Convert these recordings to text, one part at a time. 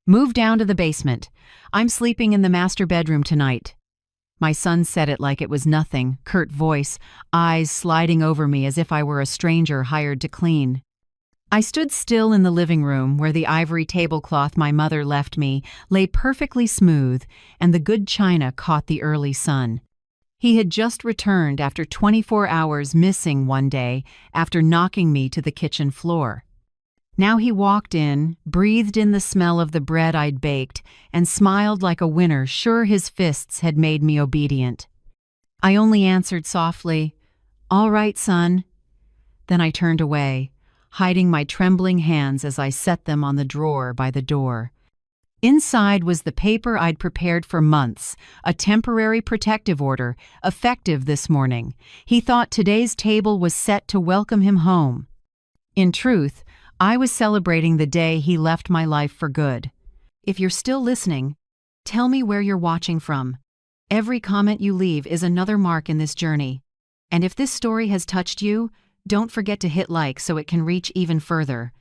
Move down to the basement. I'm sleeping in the master bedroom tonight." My son said it like it was nothing, curt voice, eyes sliding over me as if I were a stranger hired to clean. I stood still in the living room where the ivory tablecloth my mother left me lay perfectly smooth and the good china caught the early sun. He had just returned after 24 hours missing one day after knocking me to the kitchen floor. Now he walked in, breathed in the smell of the bread I'd baked, and smiled like a winner sure his fists had made me obedient. I only answered softly, "All right, son." Then I turned away, hiding my trembling hands as I set them on the drawer by the door. Inside was the paper I'd prepared for months, a temporary protective order, effective this morning. He thought today's table was set to welcome him home. In truth, I was celebrating the day he left my life for good. If you're still listening, tell me where you're watching from. Every comment you leave is another mark in this journey. And if this story has touched you, don't forget to hit like so it can reach even further.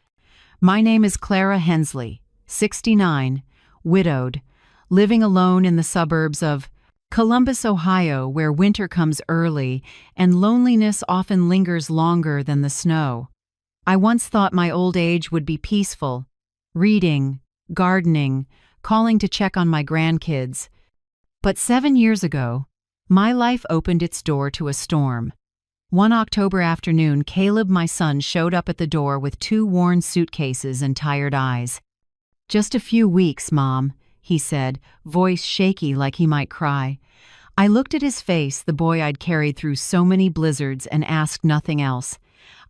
My name is Clara Hensley, 69, widowed, living alone in the suburbs of Columbus, Ohio, where winter comes early and loneliness often lingers longer than the snow. I once thought my old age would be peaceful, reading, gardening, calling to check on my grandkids. But 7 years ago, my life opened its door to a storm. One October afternoon, Caleb, my son, showed up at the door with 2 worn suitcases and tired eyes. "Just a few weeks, Mom," he said, voice shaky like he might cry. I looked at his face, the boy I'd carried through so many blizzards, and asked nothing else.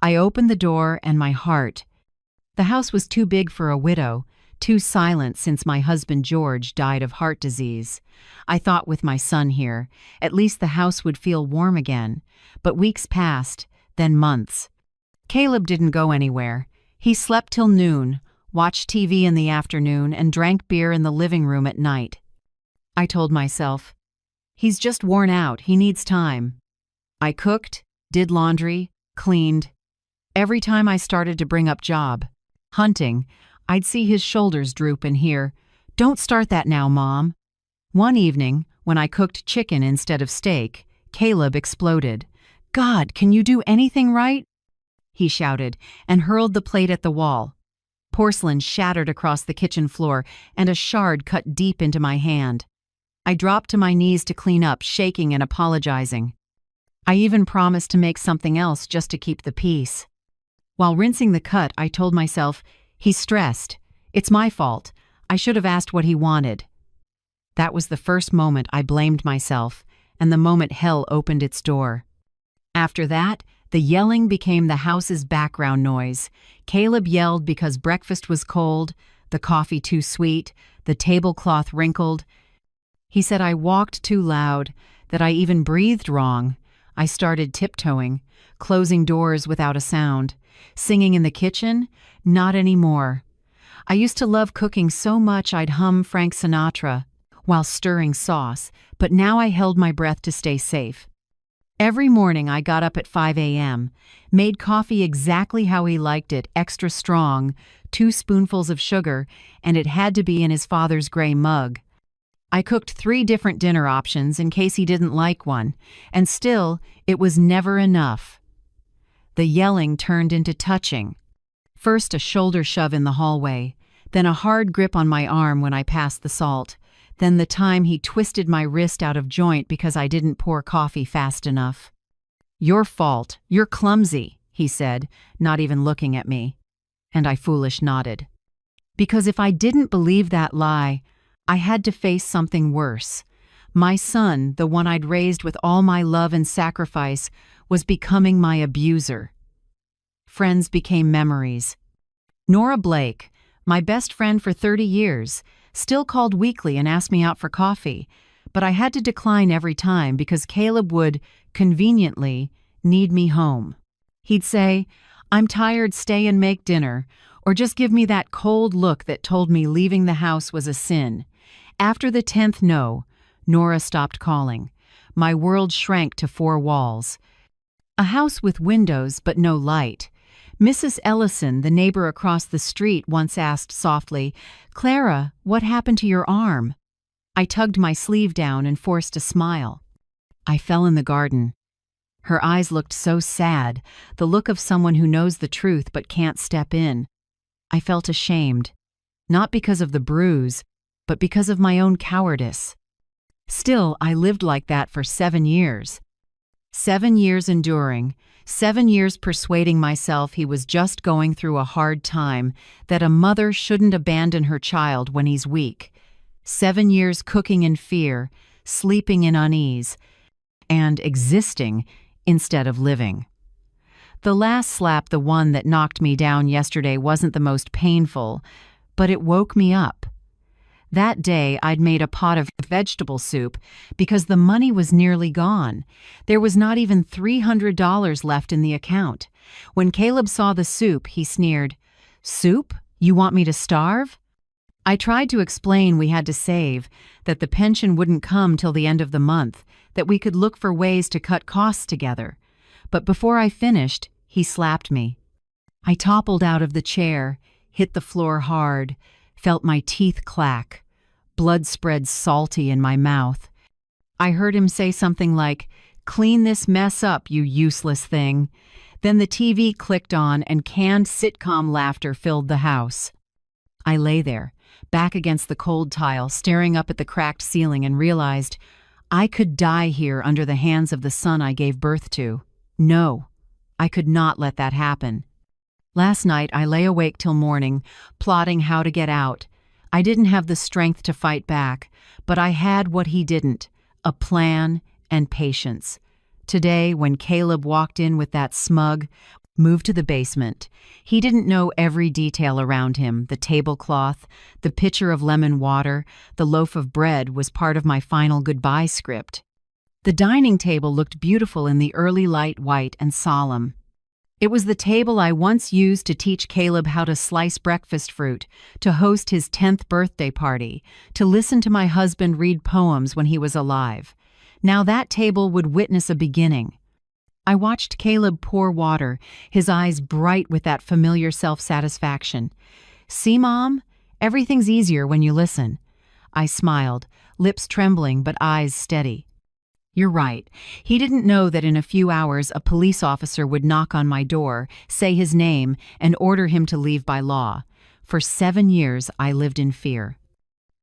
I opened the door and my heart. The house was too big for a widow, too silent since my husband George died of heart disease. I thought with my son here, at least the house would feel warm again. But weeks passed, then months. Caleb didn't go anywhere. He slept till noon, watched TV in the afternoon, and drank beer in the living room at night. I told myself, he's just worn out, he needs time. I cooked, did laundry, cleaned. Every time I started to bring up job, hunting, I'd see his shoulders droop and hear, "Don't start that now, Mom." One evening, when I cooked chicken instead of steak, Caleb exploded. "God, can you do anything right?" he shouted, and hurled the plate at the wall. Porcelain shattered across the kitchen floor, and a shard cut deep into my hand. I dropped to my knees to clean up, shaking and apologizing. I even promised to make something else just to keep the peace. While rinsing the cut, I told myself, he's stressed. It's my fault. I should have asked what he wanted. That was the first moment I blamed myself, and the moment hell opened its door. After that, the yelling became the house's background noise. Caleb yelled because breakfast was cold, the coffee too sweet, the tablecloth wrinkled. He said I walked too loud, that I even breathed wrong. I started tiptoeing, closing doors without a sound. Singing in the kitchen? Not anymore. I used to love cooking so much I'd hum Frank Sinatra while stirring sauce, but now I held my breath to stay safe. Every morning I got up at 5 a.m., made coffee exactly how he liked it, extra strong, 2 spoonfuls of sugar, and it had to be in his father's gray mug. I cooked 3 different dinner options in case he didn't like one, and still, it was never enough. The yelling turned into touching. First a shoulder shove in the hallway, then a hard grip on my arm when I passed the salt, then the time he twisted my wrist out of joint because I didn't pour coffee fast enough. "Your fault. You're clumsy," he said, not even looking at me. And I foolish nodded. Because if I didn't believe that lie, I had to face something worse. My son, the one I'd raised with all my love and sacrifice, was becoming my abuser. Friends became memories. Nora Blake, my best friend for 30 years, still called weekly and asked me out for coffee, but I had to decline every time because Caleb would, conveniently, need me home. He'd say, "I'm tired, stay and make dinner," or just give me that cold look that told me leaving the house was a sin. After the 10th no, Nora stopped calling. My world shrank to 4 walls. A house with windows but no light. Mrs. Ellison, the neighbor across the street, once asked softly, "Clara, what happened to your arm?" I tugged my sleeve down and forced a smile. "I fell in the garden." Her eyes looked so sad, the look of someone who knows the truth but can't step in. I felt ashamed, not because of the bruise, but because of my own cowardice. Still, I lived like that for 7 years. 7 years enduring, 7 years persuading myself he was just going through a hard time, that a mother shouldn't abandon her child when he's weak. 7 years cooking in fear, sleeping in unease, and existing instead of living. The last slap, the one that knocked me down yesterday, wasn't the most painful, but it woke me up. That day, I'd made a pot of vegetable soup because the money was nearly gone. There was not even $300 left in the account. When Caleb saw the soup, he sneered, "Soup? You want me to starve?" I tried to explain we had to save, that the pension wouldn't come till the end of the month, that we could look for ways to cut costs together. But before I finished, he slapped me. I toppled out of the chair, hit the floor hard, felt my teeth clack. Blood spread salty in my mouth. I heard him say something like, "Clean this mess up, you useless thing." Then the TV clicked on and canned sitcom laughter filled the house. I lay there, back against the cold tile, staring up at the cracked ceiling, and realized I could die here under the hands of the son I gave birth to. No, I could not let that happen. Last night I lay awake till morning, plotting how to get out. I didn't have the strength to fight back, but I had what he didn't, a plan and patience. Today, when Caleb walked in with that smug, "Move to the basement," he didn't know every detail around him. The tablecloth, the pitcher of lemon water, the loaf of bread was part of my final goodbye script. The dining table looked beautiful in the early light, white and solemn. It was the table I once used to teach Caleb how to slice breakfast fruit, to host his 10th birthday party, to listen to my husband read poems when he was alive. Now that table would witness a beginning. I watched Caleb pour water, his eyes bright with that familiar self-satisfaction. "See, Mom? Everything's easier when you listen." I smiled, lips trembling but eyes steady. "You're right. He didn't know that in a few hours a police officer would knock on my door, say his name, and order him to leave by law. For 7 years I lived in fear.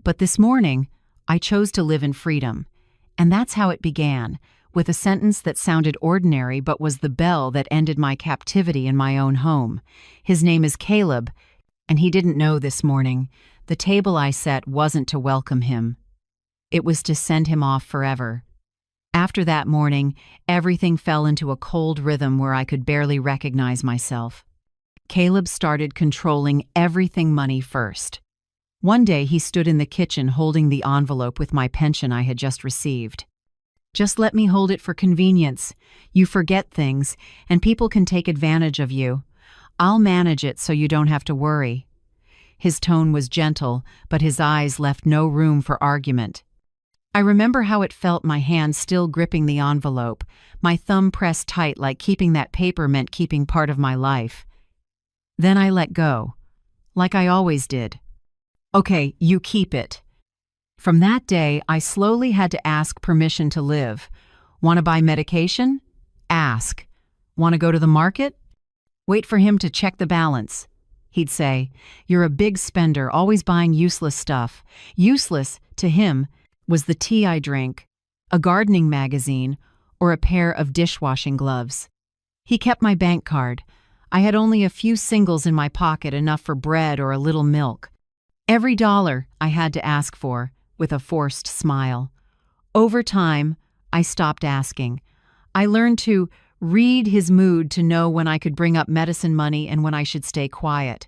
But this morning, I chose to live in freedom. And that's how it began, with a sentence that sounded ordinary but was the bell that ended my captivity in my own home. His name is Caleb, and he didn't know this morning. The table I set wasn't to welcome him. It was to send him off forever. After that morning, everything fell into a cold rhythm where I could barely recognize myself. Caleb started controlling everything money first. One day he stood in the kitchen holding the envelope with my pension I had just received. "Just let me hold it for convenience. You forget things, and people can take advantage of you. I'll manage it so you don't have to worry." His tone was gentle, but his eyes left no room for argument. I remember how it felt, my hand still gripping the envelope, my thumb pressed tight like keeping that paper meant keeping part of my life. Then I let go, like I always did. "Okay, you keep it." From that day, I slowly had to ask permission to live. "Want to buy medication?" Ask. "Want to go to the market?" Wait for him to check the balance. He'd say, "You're a big spender, always buying useless stuff." Useless, to him, was the tea I drank, a gardening magazine, or a pair of dishwashing gloves. He kept my bank card. I had only a few singles in my pocket, enough for bread or a little milk. Every dollar I had to ask for, with a forced smile. Over time, I stopped asking. I learned to read his mood to know when I could bring up medicine money and when I should stay quiet.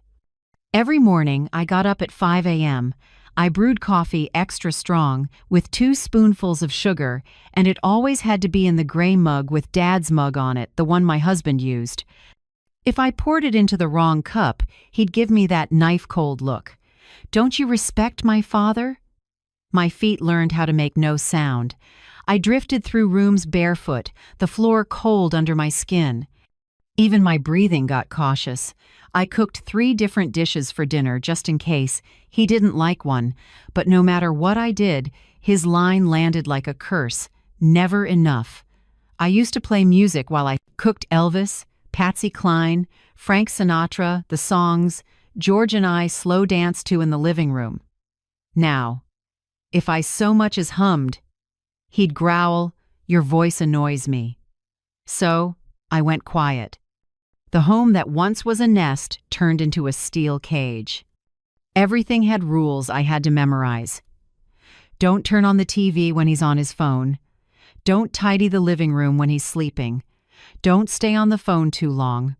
Every morning, I got up at 5 a.m., I brewed coffee extra strong with 2 spoonfuls of sugar, and it always had to be in the gray mug with Dad's mug on it, the one my husband used. If I poured it into the wrong cup, he'd give me that knife-cold look. "Don't you respect my father?" My feet learned how to make no sound. I drifted through rooms barefoot, the floor cold under my skin. Even my breathing got cautious. I cooked 3 different dishes for dinner just in case. He didn't like one, but no matter what I did, his line landed like a curse. Never enough. I used to play music while I cooked Elvis, Patsy Cline, Frank Sinatra, the songs George and I slow danced to in the living room. Now, if I so much as hummed, he'd growl, "Your voice annoys me." So, I went quiet. The home that once was a nest turned into a steel cage. Everything had rules I had to memorize. Don't turn on the TV when he's on his phone. Don't tidy the living room when he's sleeping. Don't stay on the phone too long.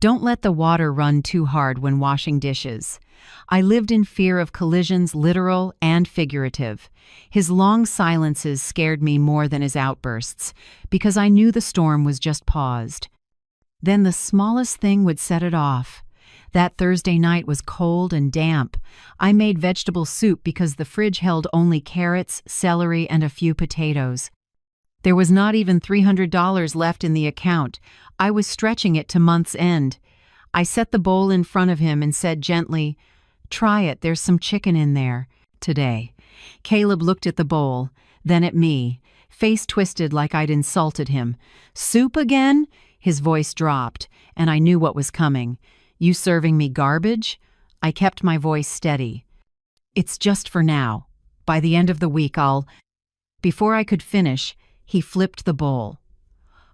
Don't let the water run too hard when washing dishes. I lived in fear of collisions, literal and figurative. His long silences scared me more than his outbursts, because I knew the storm was just paused. Then the smallest thing would set it off. That Thursday night was cold and damp. I made vegetable soup because the fridge held only carrots, celery, and a few potatoes. There was not even $300 left in the account. I was stretching it to month's end. I set the bowl in front of him and said gently, "Try it, there's some chicken in there today." Caleb looked at the bowl, then at me, face twisted like I'd insulted him. "Soup again?" His voice dropped, and I knew what was coming. "You serving me garbage?" I kept my voice steady. "It's just for now. By the end of the week I'll—" Before I could finish, he flipped the bowl.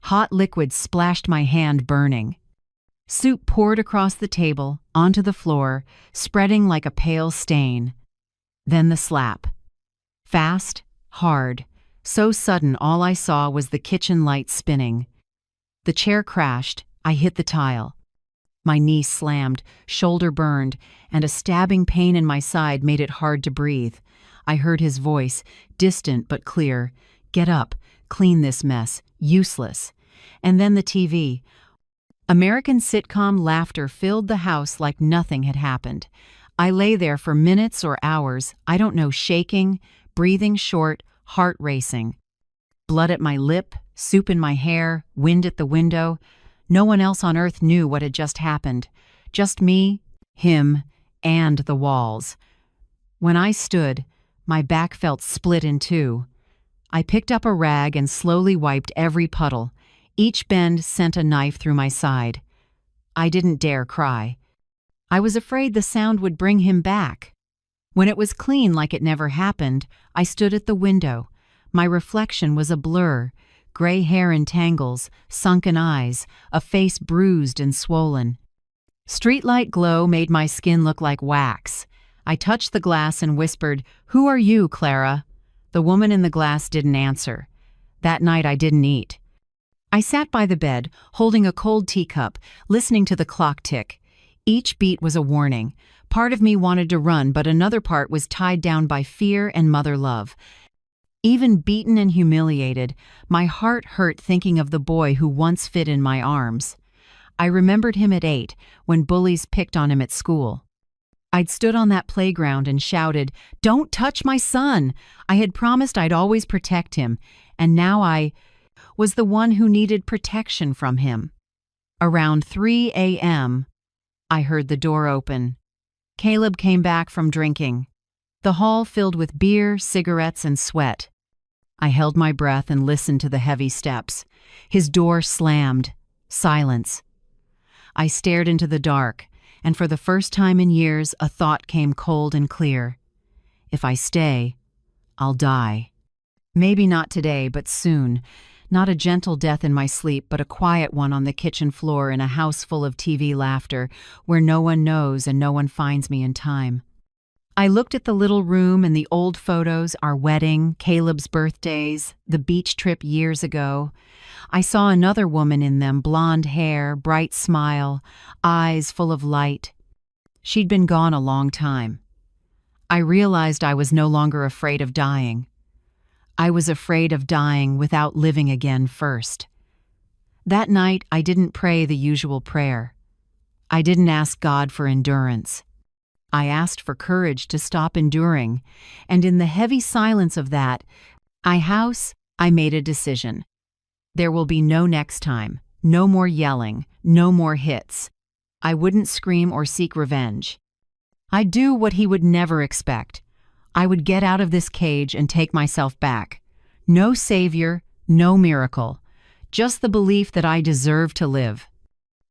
Hot liquid splashed my hand, burning. Soup poured across the table, onto the floor, spreading like a pale stain. Then the slap. Fast, hard, so sudden all I saw was the kitchen light spinning. The chair crashed, I hit the tile. My knee slammed, shoulder burned, and a stabbing pain in my side made it hard to breathe. I heard his voice, distant but clear. "Get up, clean this mess, useless." And then the TV. American sitcom laughter filled the house like nothing had happened. I lay there for minutes or hours, I don't know, shaking, breathing short, heart racing. Blood at my lip, soup in my hair, wind at the window. No one else on earth knew what had just happened. Just me, him, and the walls. When I stood, my back felt split in two. I picked up a rag and slowly wiped every puddle. Each bend sent a knife through my side. I didn't dare cry. I was afraid the sound would bring him back. When it was clean like it never happened, I stood at the window. My reflection was a blur, gray hair in tangles, sunken eyes, a face bruised and swollen. Streetlight glow made my skin look like wax. I touched the glass and whispered, "Who are you, Clara?" The woman in the glass didn't answer. That night I didn't eat. I sat by the bed, holding a cold teacup, listening to the clock tick. Each beat was a warning. Part of me wanted to run, but another part was tied down by fear and mother love. Even beaten and humiliated, my heart hurt thinking of the boy who once fit in my arms. I remembered him at 8, when bullies picked on him at school. I'd stood on that playground and shouted, "Don't touch my son!" I had promised I'd always protect him, and now I was the one who needed protection from him. Around 3 a.m., I heard the door open. Caleb came back from drinking. The hall filled with beer, cigarettes, and sweat. I held my breath and listened to the heavy steps. His door slammed. Silence. I stared into the dark, and for the first time in years, a thought came cold and clear. If I stay, I'll die. Maybe not today, but soon. Not a gentle death in my sleep, but a quiet one on the kitchen floor in a house full of TV laughter, where no one knows and no one finds me in time. I looked at the little room and the old photos, our wedding, Caleb's birthdays, the beach trip years ago. I saw another woman in them, blonde hair, bright smile, eyes full of light. She'd been gone a long time. I realized I was no longer afraid of dying. I was afraid of dying without living again first. That night, I didn't pray the usual prayer. I didn't ask God for endurance. I asked for courage to stop enduring, and in the heavy silence of that, I made a decision. There will be no next time, no more yelling, No more hits. I wouldn't scream or seek revenge. I'd do what he would never expect. I would get out of this cage and take myself back. No savior, no miracle. Just the belief that I deserve to live.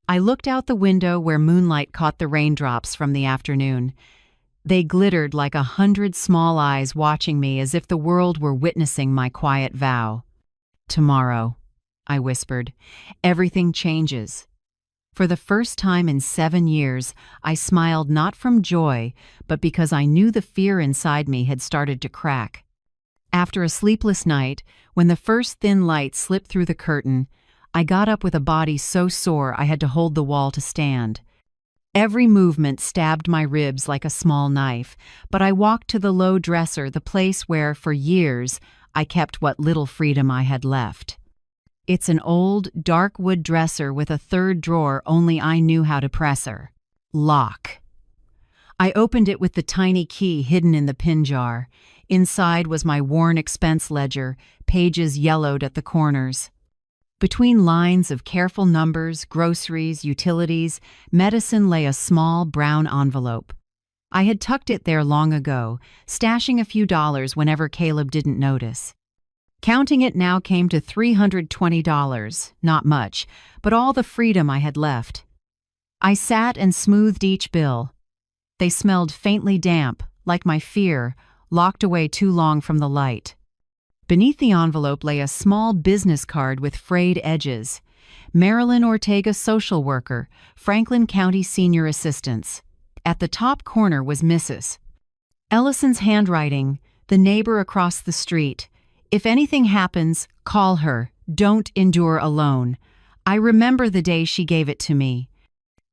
I looked out the window where moonlight caught the raindrops from the afternoon. They glittered like 100 small eyes watching me as if the world were witnessing my quiet vow. Tomorrow, I whispered, everything changes. For the first time in 7 years, I smiled not from joy, but because I knew the fear inside me had started to crack. After a sleepless night, when the first thin light slipped through the curtain, I got up with a body so sore I had to hold the wall to stand. Every movement stabbed my ribs like a small knife, but I walked to the low dresser, the place where, for years, I kept what little freedom I had left. It's an old, dark wood dresser with a third drawer only I knew how to press her. Lock. I opened it with the tiny key hidden in the pin jar. Inside was my worn expense ledger, pages yellowed at the corners. Between lines of careful numbers, groceries, utilities, medicine lay a small brown envelope. I had tucked it there long ago, stashing a few dollars whenever Caleb didn't notice. Counting it now came to $320, not much, but all the freedom I had left. I sat and smoothed each bill. They smelled faintly damp, like my fear, locked away too long from the light. Beneath the envelope lay a small business card with frayed edges. Marilyn Ortega, social worker, Franklin County Senior Assistance. At the top corner was Mrs. Ellison's handwriting, the neighbor across the street. If anything happens, call her. Don't endure alone. I remember the day she gave it to me.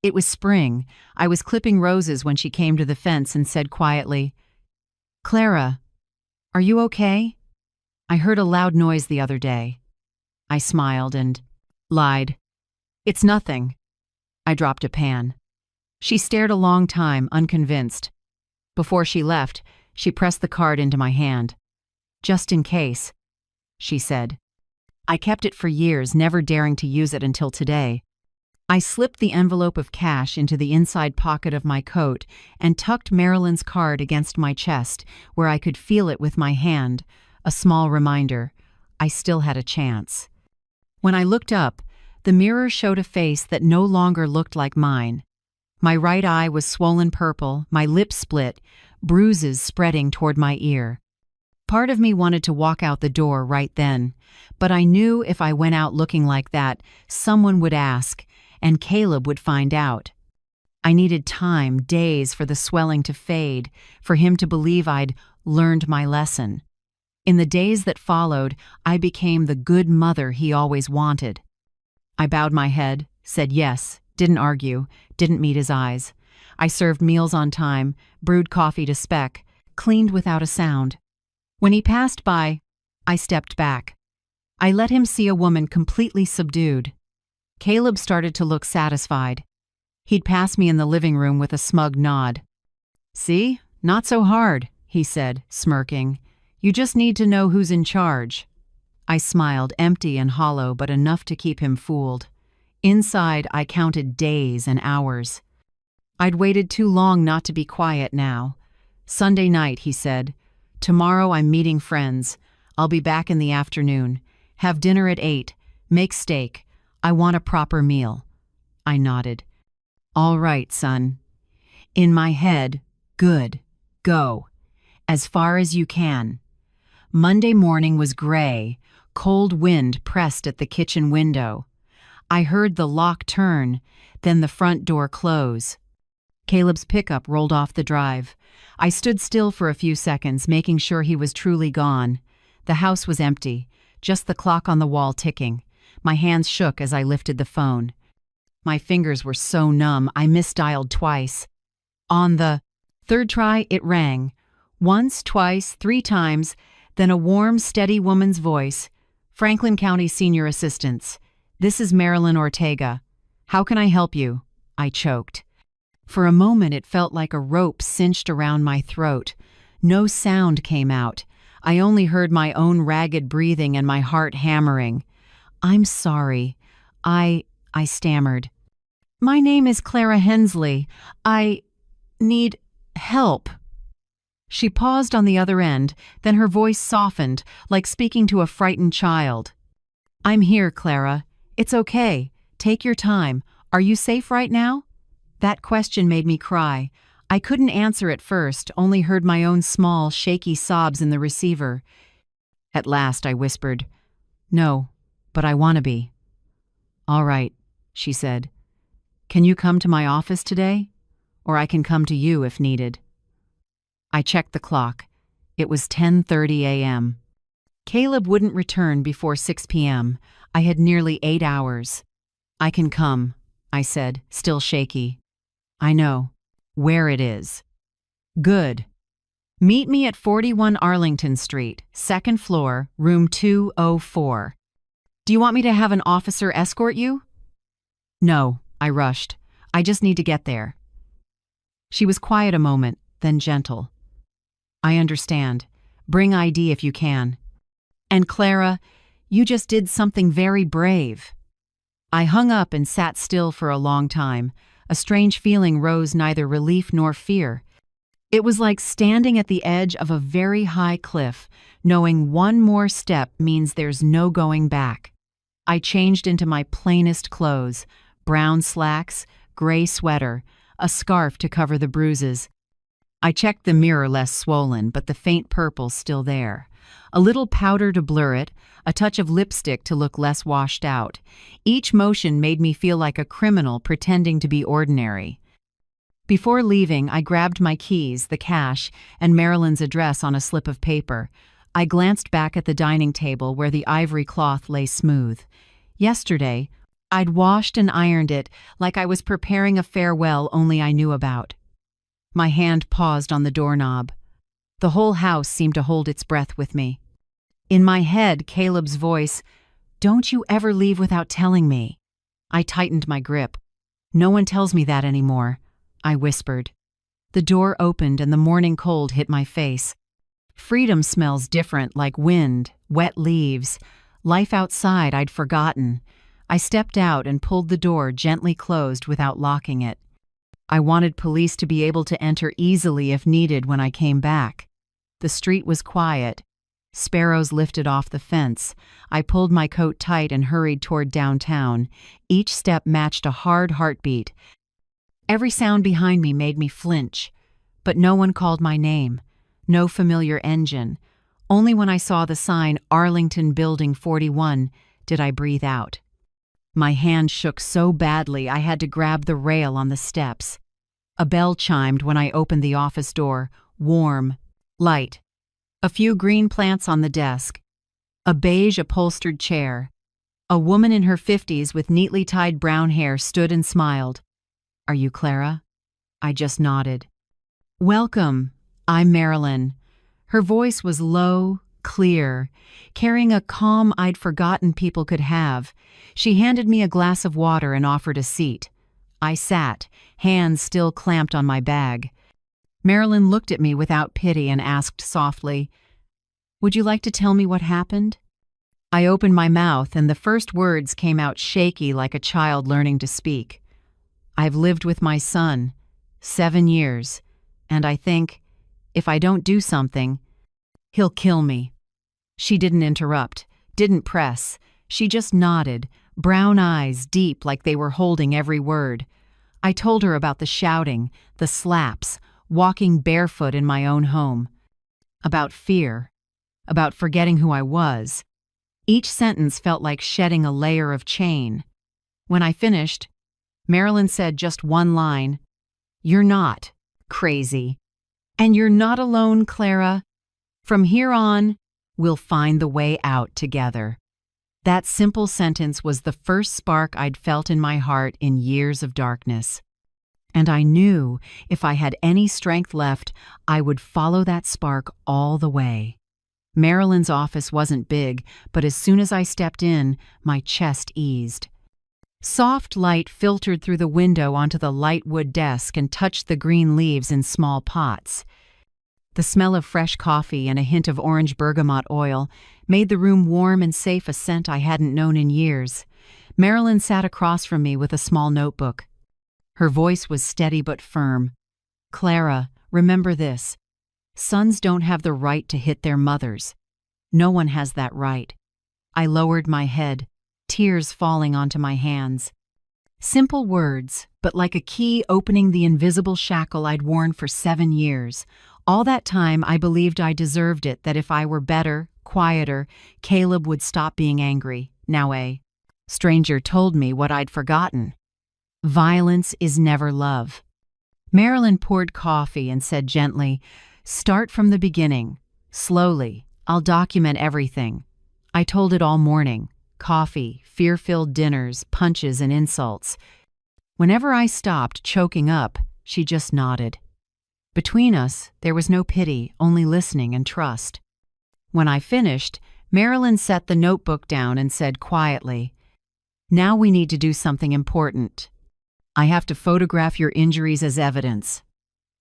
It was spring. I was clipping roses when she came to the fence and said quietly, "Clara, are you okay? I heard a loud noise the other day." I smiled and lied. "It's nothing." I dropped a pan. She stared a long time, unconvinced. Before she left, she pressed the card into my hand. "Just in case," she said. I kept it for years, never daring to use it until today. I slipped the envelope of cash into the inside pocket of my coat and tucked Marilyn's card against my chest, where I could feel it with my hand, a small reminder I still had a chance. When I looked up, the mirror showed a face that no longer looked like mine. My right eye was swollen purple, my lips split, bruises spreading toward my ear. Part of me wanted to walk out the door right then, but I knew if I went out looking like that, someone would ask, and Caleb would find out. I needed time, days, for the swelling to fade, for him to believe I'd learned my lesson. In the days that followed, I became the good mother he always wanted. I bowed my head, said yes, didn't argue, didn't meet his eyes. I served meals on time, brewed coffee to spec, cleaned without a sound. When he passed by, I stepped back. I let him see a woman completely subdued. Caleb started to look satisfied. He'd pass me in the living room with a smug nod. "See? Not so hard," he said, smirking. "You just need to know who's in charge." I smiled, empty and hollow, but enough to keep him fooled. Inside, I counted days and hours. I'd waited too long not to be quiet now. "Sunday night," he said. "Tomorrow I'm meeting friends. I'll be back in the afternoon. Have dinner at 8. Make steak. I want a proper meal." I nodded. "All right, son." In my head, "Good. Go. As far as you can." Monday morning was gray. Cold wind pressed at the kitchen window. I heard the lock turn, then the front door close. Caleb's pickup rolled off the drive. I stood still for a few seconds, making sure he was truly gone. The house was empty, just the clock on the wall ticking. My hands shook as I lifted the phone. My fingers were so numb, I misdialed twice. On the third try, it rang. Once, twice, 3 times, then a warm, steady woman's voice. "Franklin County Senior Assistance. This is Marilyn Ortega. How can I help you?" I choked. For a moment it felt like a rope cinched around my throat. No sound came out. I only heard my own ragged breathing and my heart hammering. "I'm sorry. I stammered. My name is Clara Hensley. I need help. She paused on the other end, then her voice softened, like speaking to a frightened child. I'm here, Clara. It's okay. Take your time. Are you safe right now? That question made me cry. I couldn't answer at first, only heard my own small, shaky sobs in the receiver. At last I whispered, No, but I want to be. All right, she said. Can you come to my office today? Or I can come to you if needed. I checked the clock. It was 10:30 a.m. Caleb wouldn't return before 6 p.m. I had nearly 8 hours. I can come, I said, still shaky. I know. Where it is. Good. Meet me at 41 Arlington Street, 2nd floor, room 204. Do you want me to have an officer escort you? No, I rushed. I just need to get there. She was quiet a moment, then gentle. I understand. Bring ID if you can. And Clara, you just did something very brave. I hung up and sat still for a long time. A strange feeling rose, neither relief nor fear. It was like standing at the edge of a very high cliff, knowing one more step means there's no going back. I changed into my plainest clothes, brown slacks, gray sweater, a scarf to cover the bruises. I checked the mirror, less swollen, but the faint purple still there. A little powder to blur it, a touch of lipstick to look less washed out. Each motion made me feel like a criminal pretending to be ordinary. Before leaving, I grabbed my keys, the cash, and Marilyn's address on a slip of paper. I glanced back at the dining table where the ivory cloth lay smooth. Yesterday, I'd washed and ironed it like I was preparing a farewell only I knew about. My hand paused on the doorknob. The whole house seemed to hold its breath with me. In my head, Caleb's voice, "Don't you ever leave without telling me." I tightened my grip. "No one tells me that anymore," I whispered. The door opened and the morning cold hit my face. Freedom smells different, like wind, wet leaves. Life outside I'd forgotten. I stepped out and pulled the door gently closed without locking it. I wanted police to be able to enter easily if needed when I came back. The street was quiet. Sparrows lifted off the fence. I pulled my coat tight and hurried toward downtown. Each step matched a hard heartbeat. Every sound behind me made me flinch. But no one called my name. No familiar engine. Only when I saw the sign Arlington Building 41 did I breathe out. My hand shook so badly I had to grab the rail on the steps. A bell chimed when I opened the office door, warm, light. A few green plants on the desk. A beige upholstered chair. A woman in her 50s with neatly tied brown hair stood and smiled. "Are you Clara?" I just nodded. "Welcome. I'm Marilyn." Her voice was low, clear, carrying a calm I'd forgotten people could have. She handed me a glass of water and offered a seat. I sat, hands still clamped on my bag. Marilyn looked at me without pity and asked softly, "Would you like to tell me what happened?" I opened my mouth and the first words came out shaky like a child learning to speak. "I've lived with my son 7 years, and I think, if I don't do something, he'll kill me." She didn't interrupt, didn't press. She just nodded, brown eyes deep like they were holding every word. I told her about the shouting, the slaps, walking barefoot in my own home. About fear, about forgetting who I was. Each sentence felt like shedding a layer of chain. When I finished, Marilyn said just one line, "You're not crazy. And you're not alone, Clara. From here on, we'll find the way out together." That simple sentence was the first spark I'd felt in my heart in years of darkness. And I knew if I had any strength left, I would follow that spark all the way. Marilyn's office wasn't big, but as soon as I stepped in, my chest eased. Soft light filtered through the window onto the light wood desk and touched the green leaves in small pots. The smell of fresh coffee and a hint of orange bergamot oil made the room warm and safe, a scent I hadn't known in years. Marilyn sat across from me with a small notebook. Her voice was steady but firm. "Clara, remember this. Sons don't have the right to hit their mothers. No one has that right." I lowered my head, tears falling onto my hands. Simple words, but like a key opening the invisible shackle I'd worn for 7 years. All that time I believed I deserved it, that if I were better, quieter, Caleb would stop being angry. Now a stranger told me what I'd forgotten. Violence is never love. Marilyn poured coffee and said gently, "Start from the beginning. Slowly. I'll document everything." I told it all morning. Coffee, fear-filled dinners, punches and insults. Whenever I stopped, choking up, she just nodded. Between us, there was no pity, only listening and trust. When I finished, Marilyn set the notebook down and said quietly, "Now we need to do something important. I have to photograph your injuries as evidence."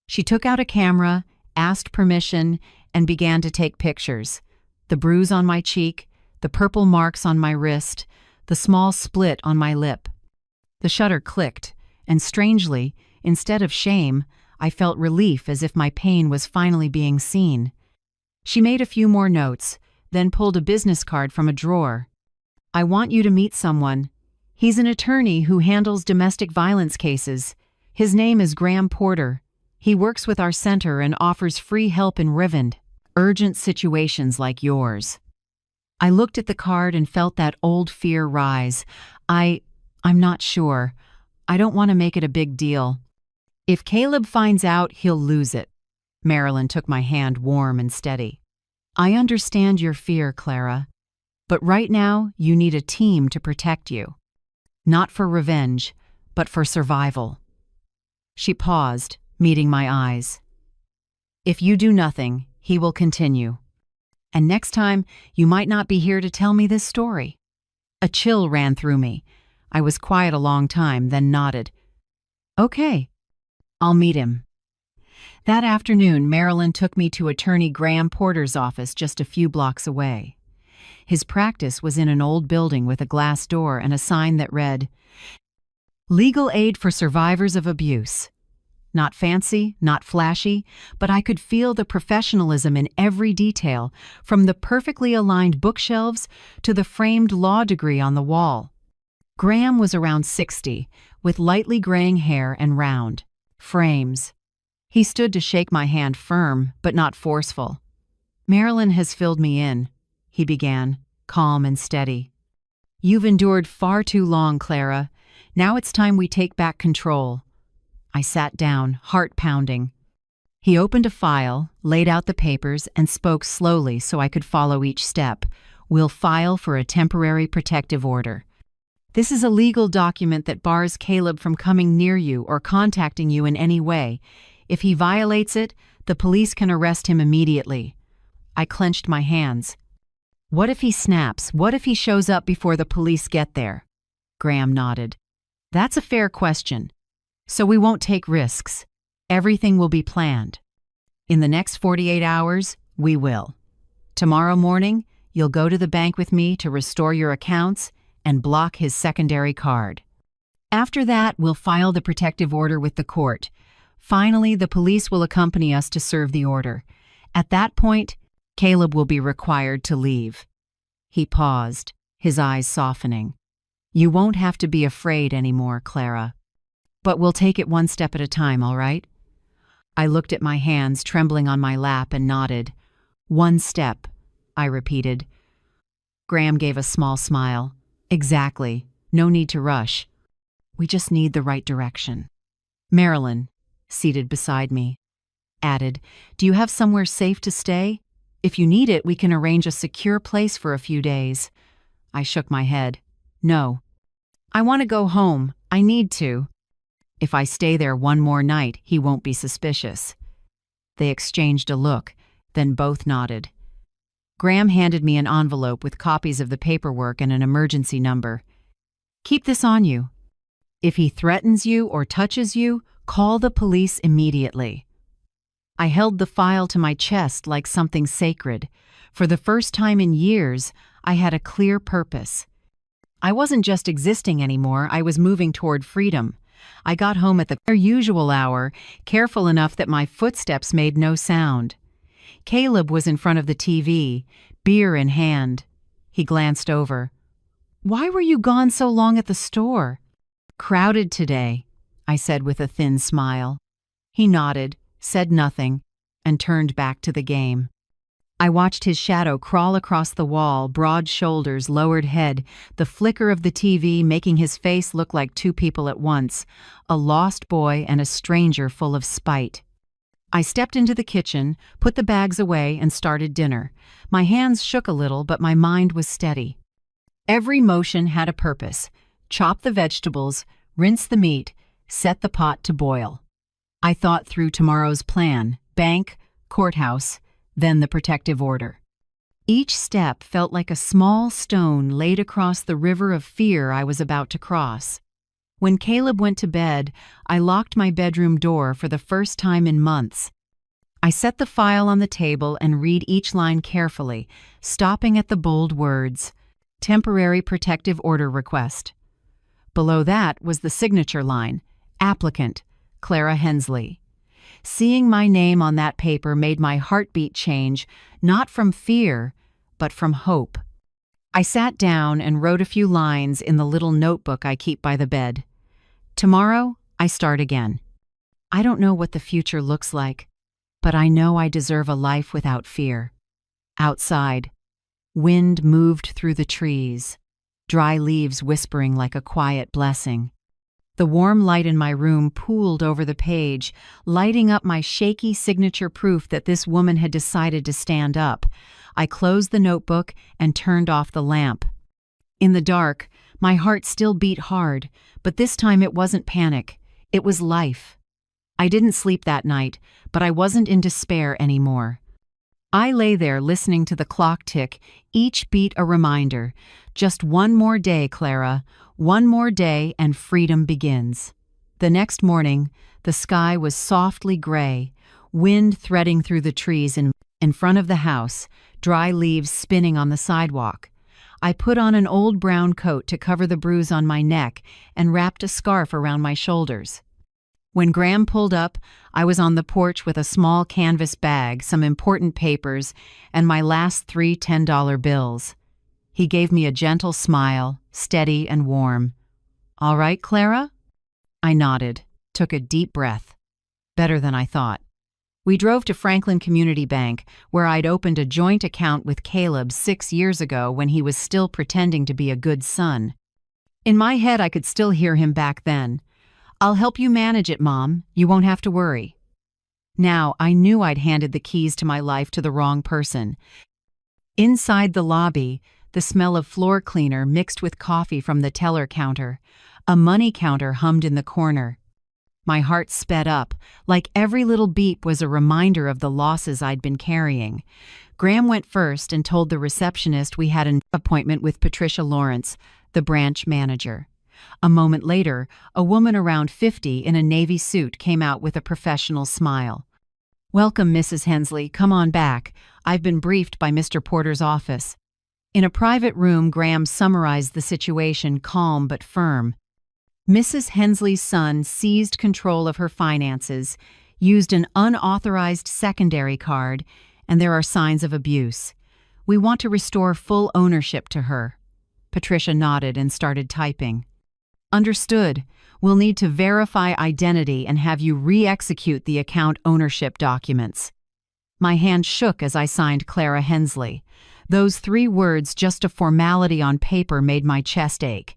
She took out a camera, asked permission, and began to take pictures. The bruise on my cheek, the purple marks on my wrist, the small split on my lip. The shutter clicked, and strangely, instead of shame, I felt relief, as if my pain was finally being seen. She made a few more notes, then pulled a business card from a drawer. "I want you to meet someone. He's an attorney who handles domestic violence cases. His name is Graham Porter. He works with our center and offers free help in urgent situations like yours." I looked at the card and felt that old fear rise. I'm not sure. I don't want to make it a big deal. If Caleb finds out, he'll lose it. Marilyn took my hand, warm and steady. "I understand your fear, Clara. But right now, you need a team to protect you. Not for revenge, but for survival." She paused, meeting my eyes. "If you do nothing, he will continue. And next time, you might not be here to tell me this story." A chill ran through me. I was quiet a long time, then nodded. "Okay, I'll meet him." That afternoon, Marilyn took me to attorney Graham Porter's office just a few blocks away. His practice was in an old building with a glass door and a sign that read, "Legal aid for survivors of abuse." Not fancy, not flashy, but I could feel the professionalism in every detail, from the perfectly aligned bookshelves to the framed law degree on the wall. Graham was around 60, with lightly graying hair and round frames. He stood to shake my hand, firm but not forceful. "Marilyn has filled me in," he began, calm and steady. "You've endured far too long, Clara. Now it's time we take back control." I sat down, heart pounding. He opened a file, laid out the papers, and spoke slowly so I could follow each step. "We'll file for a temporary protective order. This is a legal document that bars Caleb from coming near you or contacting you in any way. If he violates it, the police can arrest him immediately." I clenched my hands. "What if he snaps? What if he shows up before the police get there?" Graham nodded. "That's a fair question. So we won't take risks. Everything will be planned. In the next 48 hours, we will. Tomorrow morning, you'll go to the bank with me to restore your accounts and block his secondary card. After that, we'll file the protective order with the court. Finally, the police will accompany us to serve the order. At that point, Caleb will be required to leave." He paused, his eyes softening. "You won't have to be afraid anymore, Clara. But we'll take it one step at a time, all right?" I looked at my hands trembling on my lap and nodded. "One step," I repeated. Graham gave a small smile. "Exactly. No need to rush. We just need the right direction." Marilyn, seated beside me, added, "Do you have somewhere safe to stay? If you need it, we can arrange a secure place for a few days." I shook my head. "No. I want to go home. I need to. If I stay there one more night, he won't be suspicious." They exchanged a look, then both nodded. Graham handed me an envelope with copies of the paperwork and an emergency number. "Keep this on you. If he threatens you or touches you, call the police immediately." I held the file to my chest like something sacred. For the first time in years, I had a clear purpose. I wasn't just existing anymore, I was moving toward freedom. I got home at the usual hour, careful enough that my footsteps made no sound. Caleb was in front of the TV, beer in hand. He glanced over. "Why were you gone so long at the store?" "Crowded today," I said with a thin smile. He nodded, said nothing, and turned back to the game. I watched his shadow crawl across the wall, broad shoulders, lowered head, the flicker of the TV making his face look like two people at once, a lost boy and a stranger full of spite. I stepped into the kitchen, put the bags away, and started dinner. My hands shook a little, but my mind was steady. Every motion had a purpose. Chop the vegetables, rinse the meat, set the pot to boil. I thought through tomorrow's plan: bank, courthouse, then the protective order. Each step felt like a small stone laid across the river of fear I was about to cross. When Caleb went to bed, I locked my bedroom door for the first time in months. I set the file on the table and read each line carefully, stopping at the bold words, "Temporary protective order request." Below that was the signature line, "Applicant, Clara Hensley." Seeing my name on that paper made my heartbeat change, not from fear, but from hope. I sat down and wrote a few lines in the little notebook I keep by the bed. Tomorrow, I start again. I don't know what the future looks like, but I know I deserve a life without fear. Outside, wind moved through the trees, dry leaves whispering like a quiet blessing. The warm light in my room pooled over the page, lighting up my shaky signature proof that this woman had decided to stand up. I closed the notebook and turned off the lamp. In the dark, my heart still beat hard, but this time it wasn't panic. It was life. I didn't sleep that night, but I wasn't in despair anymore. I lay there listening to the clock tick, each beat a reminder. Just one more day, Clara. One more day and freedom begins. The next morning, the sky was softly gray, wind threading through the trees in front of the house, dry leaves spinning on the sidewalk. I put on an old brown coat to cover the bruise on my neck and wrapped a scarf around my shoulders. When Graham pulled up, I was on the porch with a small canvas bag, some important papers, and my last 3 $10 bills. He gave me a gentle smile, steady and warm. "All right, Clara?" I nodded, took a deep breath. Better than I thought. We drove to Franklin Community Bank, where I'd opened a joint account with Caleb 6 years ago when he was still pretending to be a good son. In my head, I could still hear him back then. "I'll help you manage it, Mom. You won't have to worry." Now, I knew I'd handed the keys to my life to the wrong person. Inside the lobby, the smell of floor cleaner mixed with coffee from the teller counter. A money counter hummed in the corner. My heart sped up, like every little beep was a reminder of the losses I'd been carrying. Graham went first and told the receptionist we had an appointment with Patricia Lawrence, the branch manager. A moment later, a woman around 50 in a navy suit came out with a professional smile. "Welcome, Mrs. Hensley. Come on back. I've been briefed by Mr. Porter's office." In a private room, Graham summarized the situation, calm but firm. Mrs. Hensley's son seized control of her finances, used an unauthorized secondary card, and there are signs of abuse. We want to restore full ownership to her. Patricia nodded and started typing. "Understood. We'll need to verify identity and have you re-execute the account ownership documents." My hand shook as I signed Clara Hensley. Those 3 words, just a formality on paper, made my chest ache.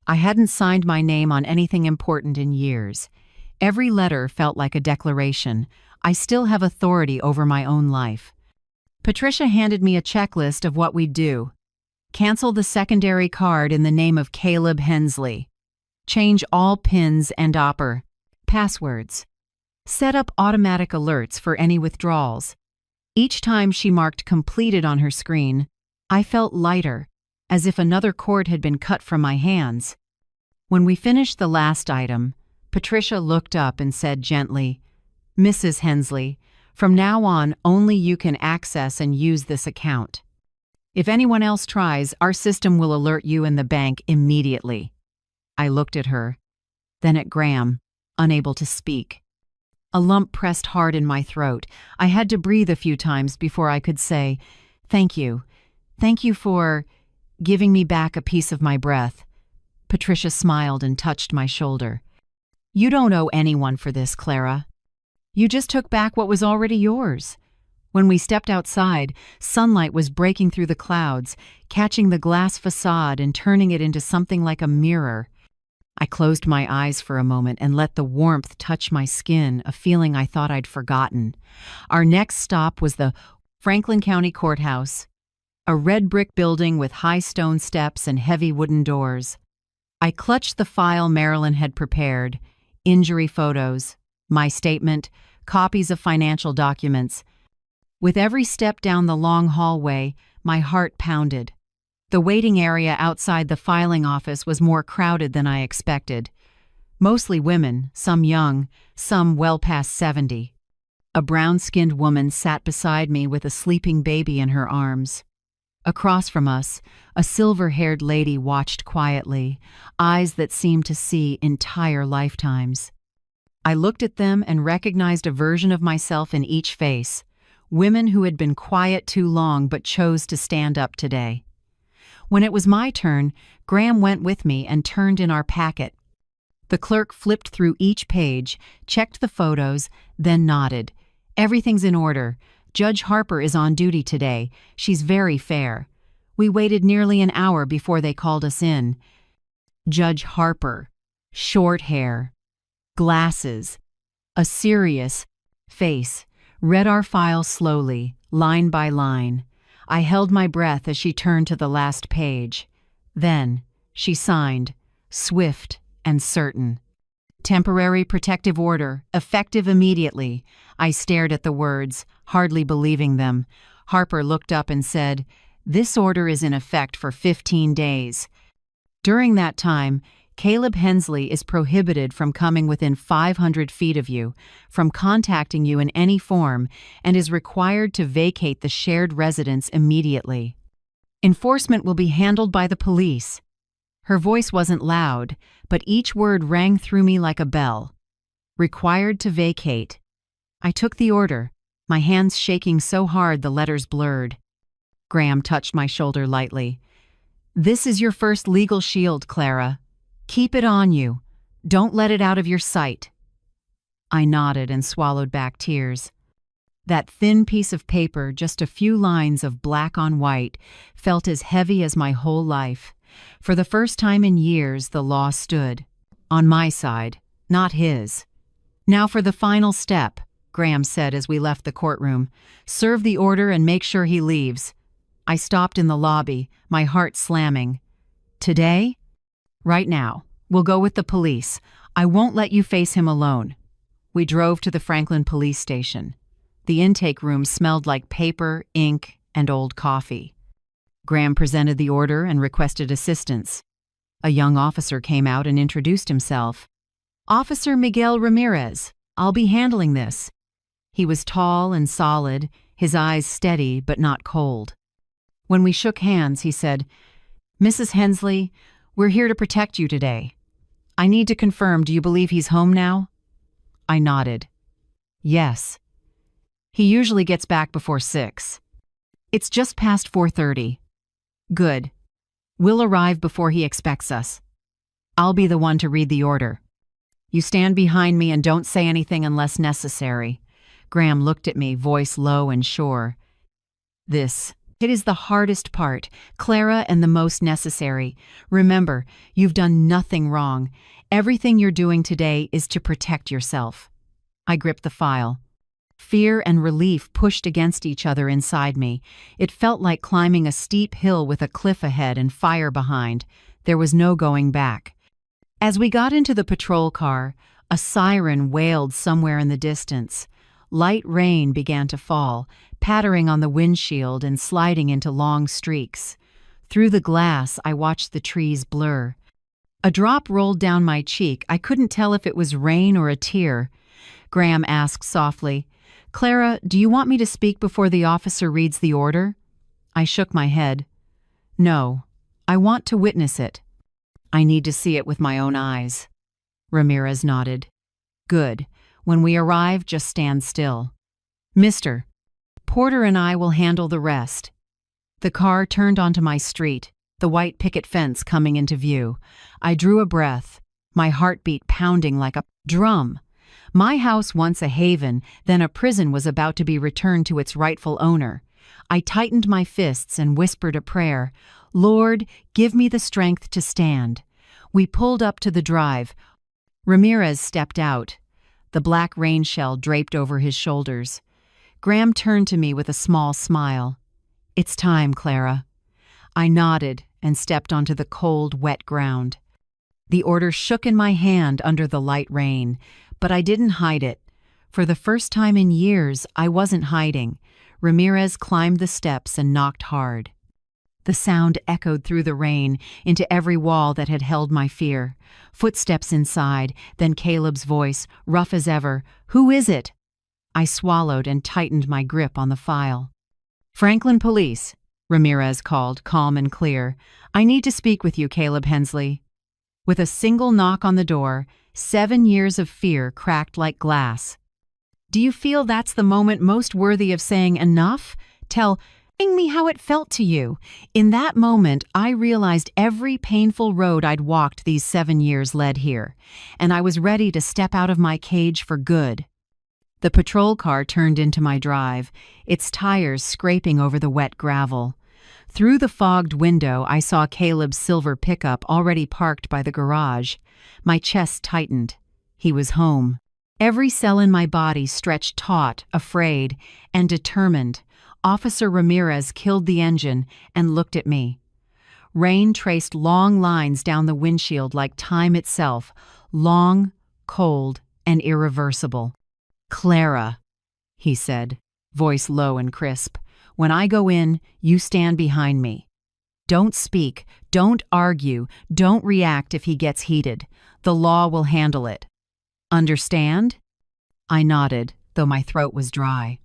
I hadn't signed my name on anything important in years. Every letter felt like a declaration. I still have authority over my own life. Patricia handed me a checklist of what we'd do. Cancel the secondary card in the name of Caleb Hensley. Change all PINs and passwords. Set up automatic alerts for any withdrawals. Each time she marked completed on her screen, I felt lighter, as if another cord had been cut from my hands. When we finished the last item, Patricia looked up and said gently, "Mrs. Hensley, from now on only you can access and use this account. If anyone else tries, our system will alert you and the bank immediately." I looked at her. then at Graham, unable to speak. A lump pressed hard in my throat. I had to breathe a few times before I could say, "Thank you. Thank you for giving me back a piece of my breath." Patricia smiled and touched my shoulder. "You don't owe anyone for this, Clara. You just took back what was already yours." When we stepped outside, sunlight was breaking through the clouds, catching the glass facade and turning it into something like a mirror. I closed my eyes for a moment and let the warmth touch my skin, a feeling I thought I'd forgotten. Our next stop was the Franklin County Courthouse, a red brick building with high stone steps and heavy wooden doors. I clutched the file Marilyn had prepared, injury photos, my statement, copies of financial documents. With every step down the long hallway, my heart pounded. The waiting area outside the filing office was more crowded than I expected. Mostly women, some young, some well past 70. A brown-skinned woman sat beside me with a sleeping baby in her arms. Across from us, a silver-haired lady watched quietly, eyes that seemed to see entire lifetimes. I looked at them and recognized a version of myself in each face, women who had been quiet too long but chose to stand up today. When it was my turn, Graham went with me and turned in our packet. The clerk flipped through each page, checked the photos, then nodded. "Everything's in order. Judge Harper is on duty today. She's very fair." We waited nearly an hour before they called us in. Judge Harper, short hair, glasses, a serious face, read our file slowly, line by line. I held my breath as she turned to the last page. Then, she signed, swift and certain. "Temporary protective order, effective immediately." I stared at the words, hardly believing them. Harper looked up and said, "This order is in effect for 15 days. During that time, Caleb Hensley is prohibited from coming within 500 feet of you, from contacting you in any form, and is required to vacate the shared residence immediately. Enforcement will be handled by the police." Her voice wasn't loud, but each word rang through me like a bell. Required to vacate. I took the order, my hands shaking so hard the letters blurred. Graham touched my shoulder lightly. "This is your first legal shield, Clara. Keep it on you. Don't let it out of your sight." I nodded and swallowed back tears. That thin piece of paper, just a few lines of black on white, felt as heavy as my whole life. For the first time in years, the law stood. On my side, not his. "Now for the final step," Graham said as we left the courtroom. "Serve the order and make sure he leaves." I stopped in the lobby, my heart slamming. "Today? Right now. We'll go with the police. I won't let you face him alone." We drove to the Franklin police station. The intake room smelled like paper, ink, and old coffee. Graham presented the order and requested assistance. A young officer came out and introduced himself. "Officer Miguel Ramirez. I'll be handling this." He was tall and solid, his eyes steady but not cold. When we shook hands, he said, "Mrs. Hensley, we're here to protect you today. I need to confirm, do you believe he's home now?" I nodded. "Yes. He usually gets back before 6. It's just past 4:30. Good. We'll arrive before he expects us. I'll be the one to read the order. You stand behind me and don't say anything unless necessary." Graham looked at me, voice low and sure. It is the hardest part, Clara, and the most necessary. Remember, you've done nothing wrong. Everything you're doing today is to protect yourself." I gripped the file. Fear and relief pushed against each other inside me. It felt like climbing a steep hill with a cliff ahead and fire behind. There was no going back. As we got into the patrol car, a siren wailed somewhere in the distance. Light rain began to fall, pattering on the windshield and sliding into long streaks. Through the glass, I watched the trees blur. A drop rolled down my cheek. I couldn't tell if it was rain or a tear. Graham asked softly, "Clara, do you want me to speak before the officer reads the order?" I shook my head. "No, I want to witness it. I need to see it with my own eyes." Ramirez nodded. Good. When we arrive, just stand still. Mister, Porter and I will handle the rest. The car turned onto my street, the white picket fence coming into view. I drew a breath, my heartbeat pounding like a drum. My house, once a haven, then a prison, was about to be returned to its rightful owner. I tightened my fists and whispered a prayer. Lord, give me the strength to stand. We pulled up to the drive. Ramirez stepped out, the black rain shell draped over his shoulders. Graham turned to me with a small smile. It's time, Clara. I nodded and stepped onto the cold, wet ground. The order shook in my hand under the light rain, but I didn't hide it. For the first time in years, I wasn't hiding. Ramirez climbed the steps and knocked hard. The sound echoed through the rain into every wall that had held my fear. Footsteps inside, then Caleb's voice, rough as ever. Who is it? I swallowed and tightened my grip on the file. Franklin Police, Ramirez called, calm and clear. I need to speak with you, Caleb Hensley. With a single knock on the door, 7 years of fear cracked like glass. Do you feel that's the moment most worthy of saying enough? Tell me how it felt to you. In that moment, I realized every painful road I'd walked these 7 years led here, and I was ready to step out of my cage for good. The patrol car turned into my drive, its tires scraping over the wet gravel. Through the fogged window, I saw Caleb's silver pickup already parked by the garage. My chest tightened. He was home. Every cell in my body stretched taut, afraid, and determined. Officer Ramirez killed the engine and looked at me. Rain traced long lines down the windshield like time itself, long, cold, and irreversible. Clara, he said, voice low and crisp. When I go in, you stand behind me. Don't speak, don't argue, don't react if he gets heated. The law will handle it. Understand? I nodded, though my throat was dry.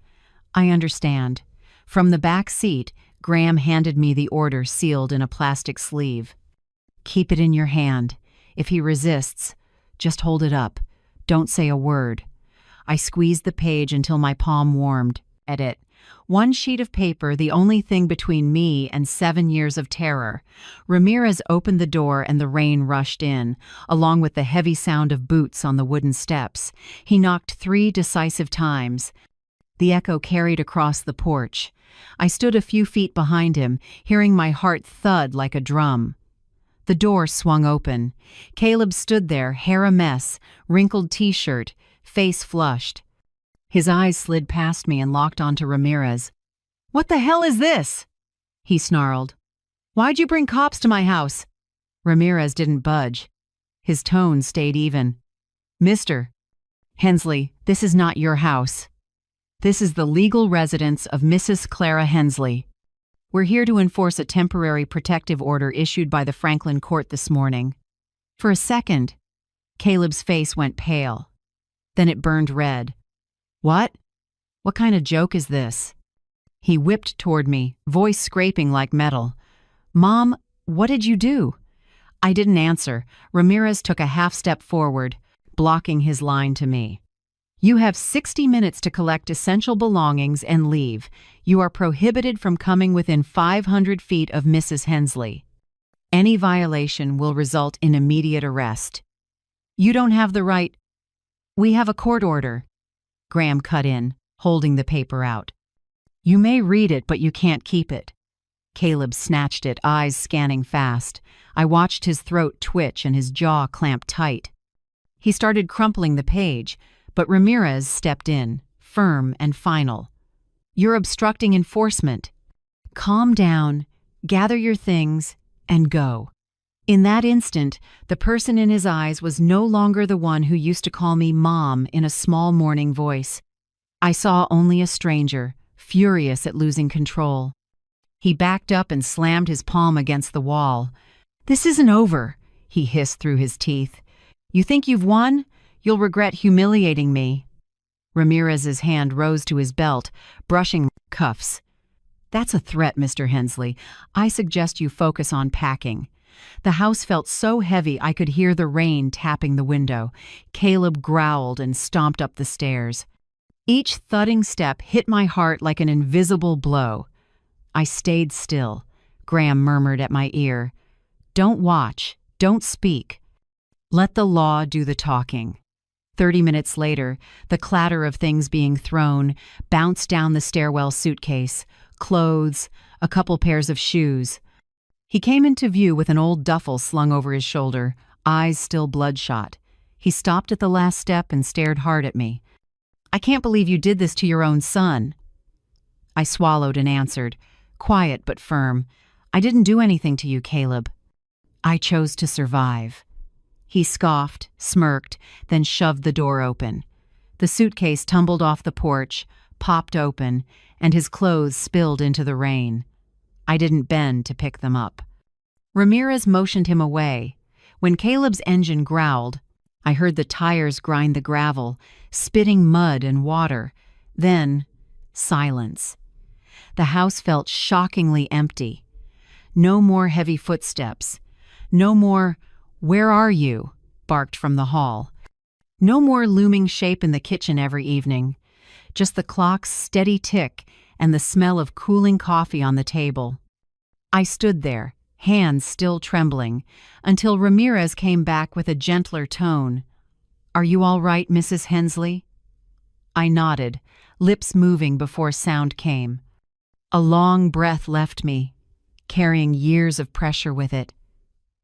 I understand. From the back seat, Graham handed me the order sealed in a plastic sleeve. Keep it in your hand. If he resists, just hold it up. Don't say a word. I squeezed the page until my palm warmed. Edit. One sheet of paper, the only thing between me and 7 years of terror. Ramirez opened the door and the rain rushed in, along with the heavy sound of boots on the wooden steps. He knocked 3 decisive times. The echo carried across the porch. I stood a few feet behind him, hearing my heart thud like a drum. The door swung open. Caleb stood there, hair a mess, wrinkled t-shirt, face flushed. His eyes slid past me and locked onto Ramirez. What the hell is this? He snarled. Why'd you bring cops to my house? Ramirez didn't budge. His tone stayed even. Mr. Hensley, this is not your house. This is the legal residence of Mrs. Clara Hensley. We're here to enforce a temporary protective order issued by the Franklin court this morning. For a second, Caleb's face went pale. Then it burned red. What? What kind of joke is this? He whipped toward me, voice scraping like metal. Mom, what did you do? I didn't answer. Ramirez took a half step forward, blocking his line to me. You have 60 minutes to collect essential belongings and leave. You are prohibited from coming within 500 feet of Mrs. Hensley. Any violation will result in immediate arrest. You don't have the right. We have a court order. Graham cut in, holding the paper out. You may read it, but you can't keep it. Caleb snatched it, eyes scanning fast. I watched his throat twitch and his jaw clamp tight. He started crumpling the page, but Ramirez stepped in, firm and final. You're obstructing enforcement. Calm down, gather your things, and go. In that instant, the person in his eyes was no longer the one who used to call me Mom in a small mourning voice. I saw only a stranger, furious at losing control. He backed up and slammed his palm against the wall. This isn't over, he hissed through his teeth. You think you've won? You'll regret humiliating me. Ramirez's hand rose to his belt, brushing cuffs. That's a threat, Mr. Hensley. I suggest you focus on packing. The house felt so heavy I could hear the rain tapping the window. Caleb growled and stomped up the stairs. Each thudding step hit my heart like an invisible blow. I stayed still. Graham murmured at my ear, "Don't watch, don't speak. Let the law do the talking." 30 minutes later, the clatter of things being thrown bounced down the stairwell suitcase, clothes, a couple pairs of shoes. He came into view with an old duffel slung over his shoulder, eyes still bloodshot. He stopped at the last step and stared hard at me. "I can't believe you did this to your own son." I swallowed and answered, quiet but firm, "I didn't do anything to you, Caleb. I chose to survive." He scoffed, smirked, then shoved the door open. The suitcase tumbled off the porch, popped open, and his clothes spilled into the rain. I didn't bend to pick them up. Ramirez motioned him away. When Caleb's engine growled, I heard the tires grind the gravel, spitting mud and water. Then, silence. The house felt shockingly empty. No more heavy footsteps. No more, "Where are you?" barked from the hall. No more looming shape in the kitchen every evening. Just the clock's steady tick and the smell of cooling coffee on the table. I stood there, hands still trembling, until Ramirez came back with a gentler tone. "Are you all right, Mrs. Hensley?" I nodded, lips moving before sound came. A long breath left me, carrying years of pressure with it.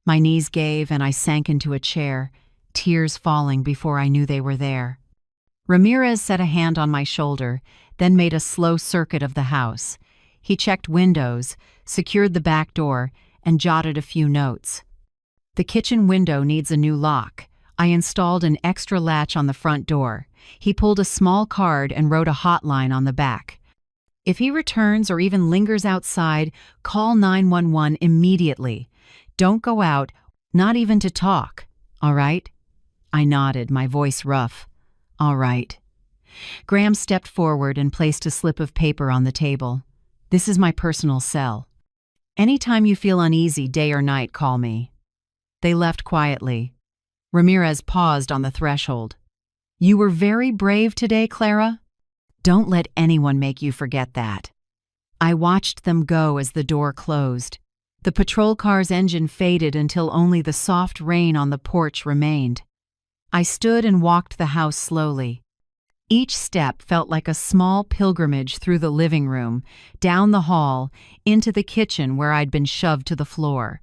My knees gave and I sank into a chair, tears falling before I knew they were there. Ramirez set a hand on my shoulder, then made a slow circuit of the house. He checked windows, secured the back door, and jotted a few notes. "The kitchen window needs a new lock." I installed an extra latch on the front door. He pulled a small card and wrote a hotline on the back. "If he returns or even lingers outside, call 911 immediately. Don't go out, not even to talk. All right?" I nodded, my voice rough. "All right." Graham stepped forward and placed a slip of paper on the table. "This is my personal cell. Anytime you feel uneasy, day or night, call me." They left quietly. Ramirez paused on the threshold. "You were very brave today, Clara. Don't let anyone make you forget that." I watched them go as the door closed. The patrol car's engine faded until only the soft rain on the porch remained. I stood and walked the house slowly. Each step felt like a small pilgrimage through the living room, down the hall, into the kitchen where I'd been shoved to the floor.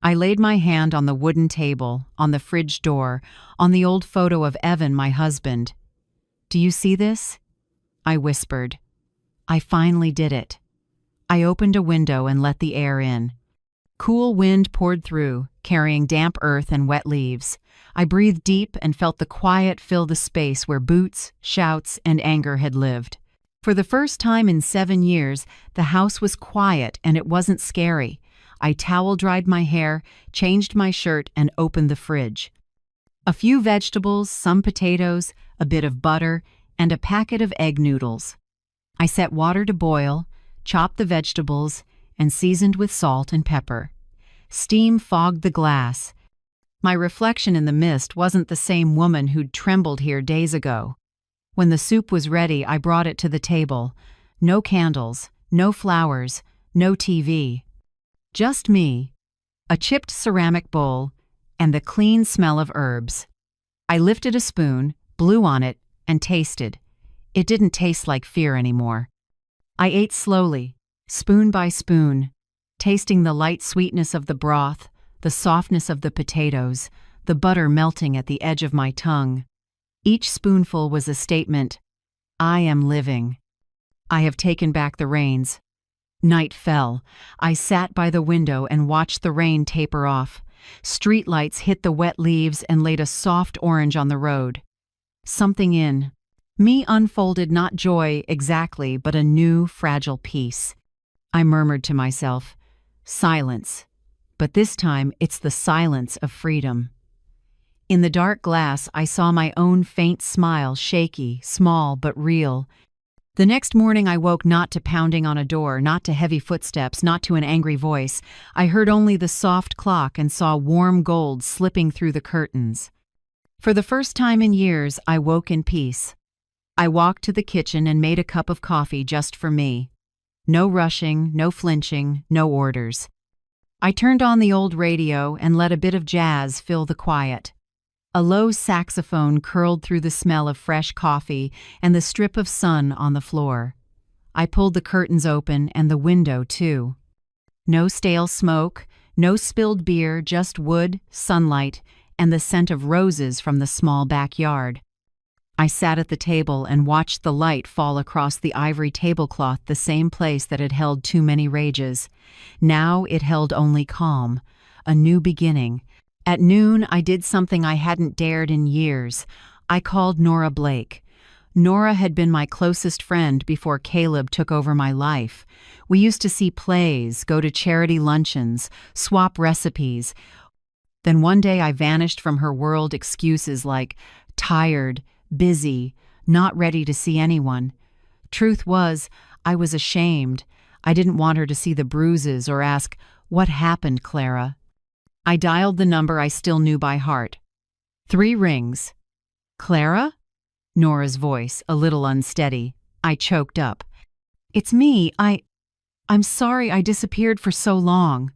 I laid my hand on the wooden table, on the fridge door, on the old photo of Evan, my husband. "Do you see this?" I whispered. I finally did it. I opened a window and let the air in. Cool wind poured through, carrying damp earth and wet leaves. I breathed deep and felt the quiet fill the space where boots, shouts, and anger had lived. For the first time in 7 years, the house was quiet and it wasn't scary. I towel-dried my hair, changed my shirt, and opened the fridge. A few vegetables, some potatoes, a bit of butter, and a packet of egg noodles. I set water to boil, chopped the vegetables, and seasoned with salt and pepper. Steam fogged the glass. My reflection in the mist wasn't the same woman who'd trembled here days ago. When the soup was ready, I brought it to the table. No candles, no flowers, no TV. Just me, a chipped ceramic bowl, and the clean smell of herbs. I lifted a spoon, blew on it, and tasted. It didn't taste like fear anymore. I ate slowly, spoon by spoon, tasting the light sweetness of the broth, the softness of the potatoes, the butter melting at the edge of my tongue. Each spoonful was a statement. I am living. I have taken back the reins. Night fell. I sat by the window and watched the rain taper off. Streetlights hit the wet leaves and laid a soft orange on the road. Something in me unfolded not joy exactly, but a new, fragile peace. I murmured to myself, silence. But this time it's the silence of freedom. In the dark glass, I saw my own faint smile, shaky, small, but real. The next morning I woke not to pounding on a door, not to heavy footsteps, not to an angry voice. I heard only the soft clock and saw warm gold slipping through the curtains. For the first time in years, I woke in peace. I walked to the kitchen and made a cup of coffee just for me. No rushing, no flinching, no orders. I turned on the old radio and let a bit of jazz fill the quiet. A low saxophone curled through the smell of fresh coffee and the strip of sun on the floor. I pulled the curtains open and the window, too. No stale smoke, no spilled beer, just wood, sunlight, and the scent of roses from the small backyard. I sat at the table and watched the light fall across the ivory tablecloth, the same place that had held too many rages. Now it held only calm, a new beginning. At noon, I did something I hadn't dared in years. I called Nora Blake. Nora had been my closest friend before Caleb took over my life. We used to see plays, go to charity luncheons, swap recipes. Then one day I vanished from her world, excuses like tired, busy, not ready to see anyone. Truth was, I was ashamed. I didn't want her to see the bruises or ask, "What happened, Clara?" I dialed the number I still knew by heart. 3 rings. "Clara?" Nora's voice, a little unsteady. I choked up. "It's me. I'm sorry I disappeared for so long."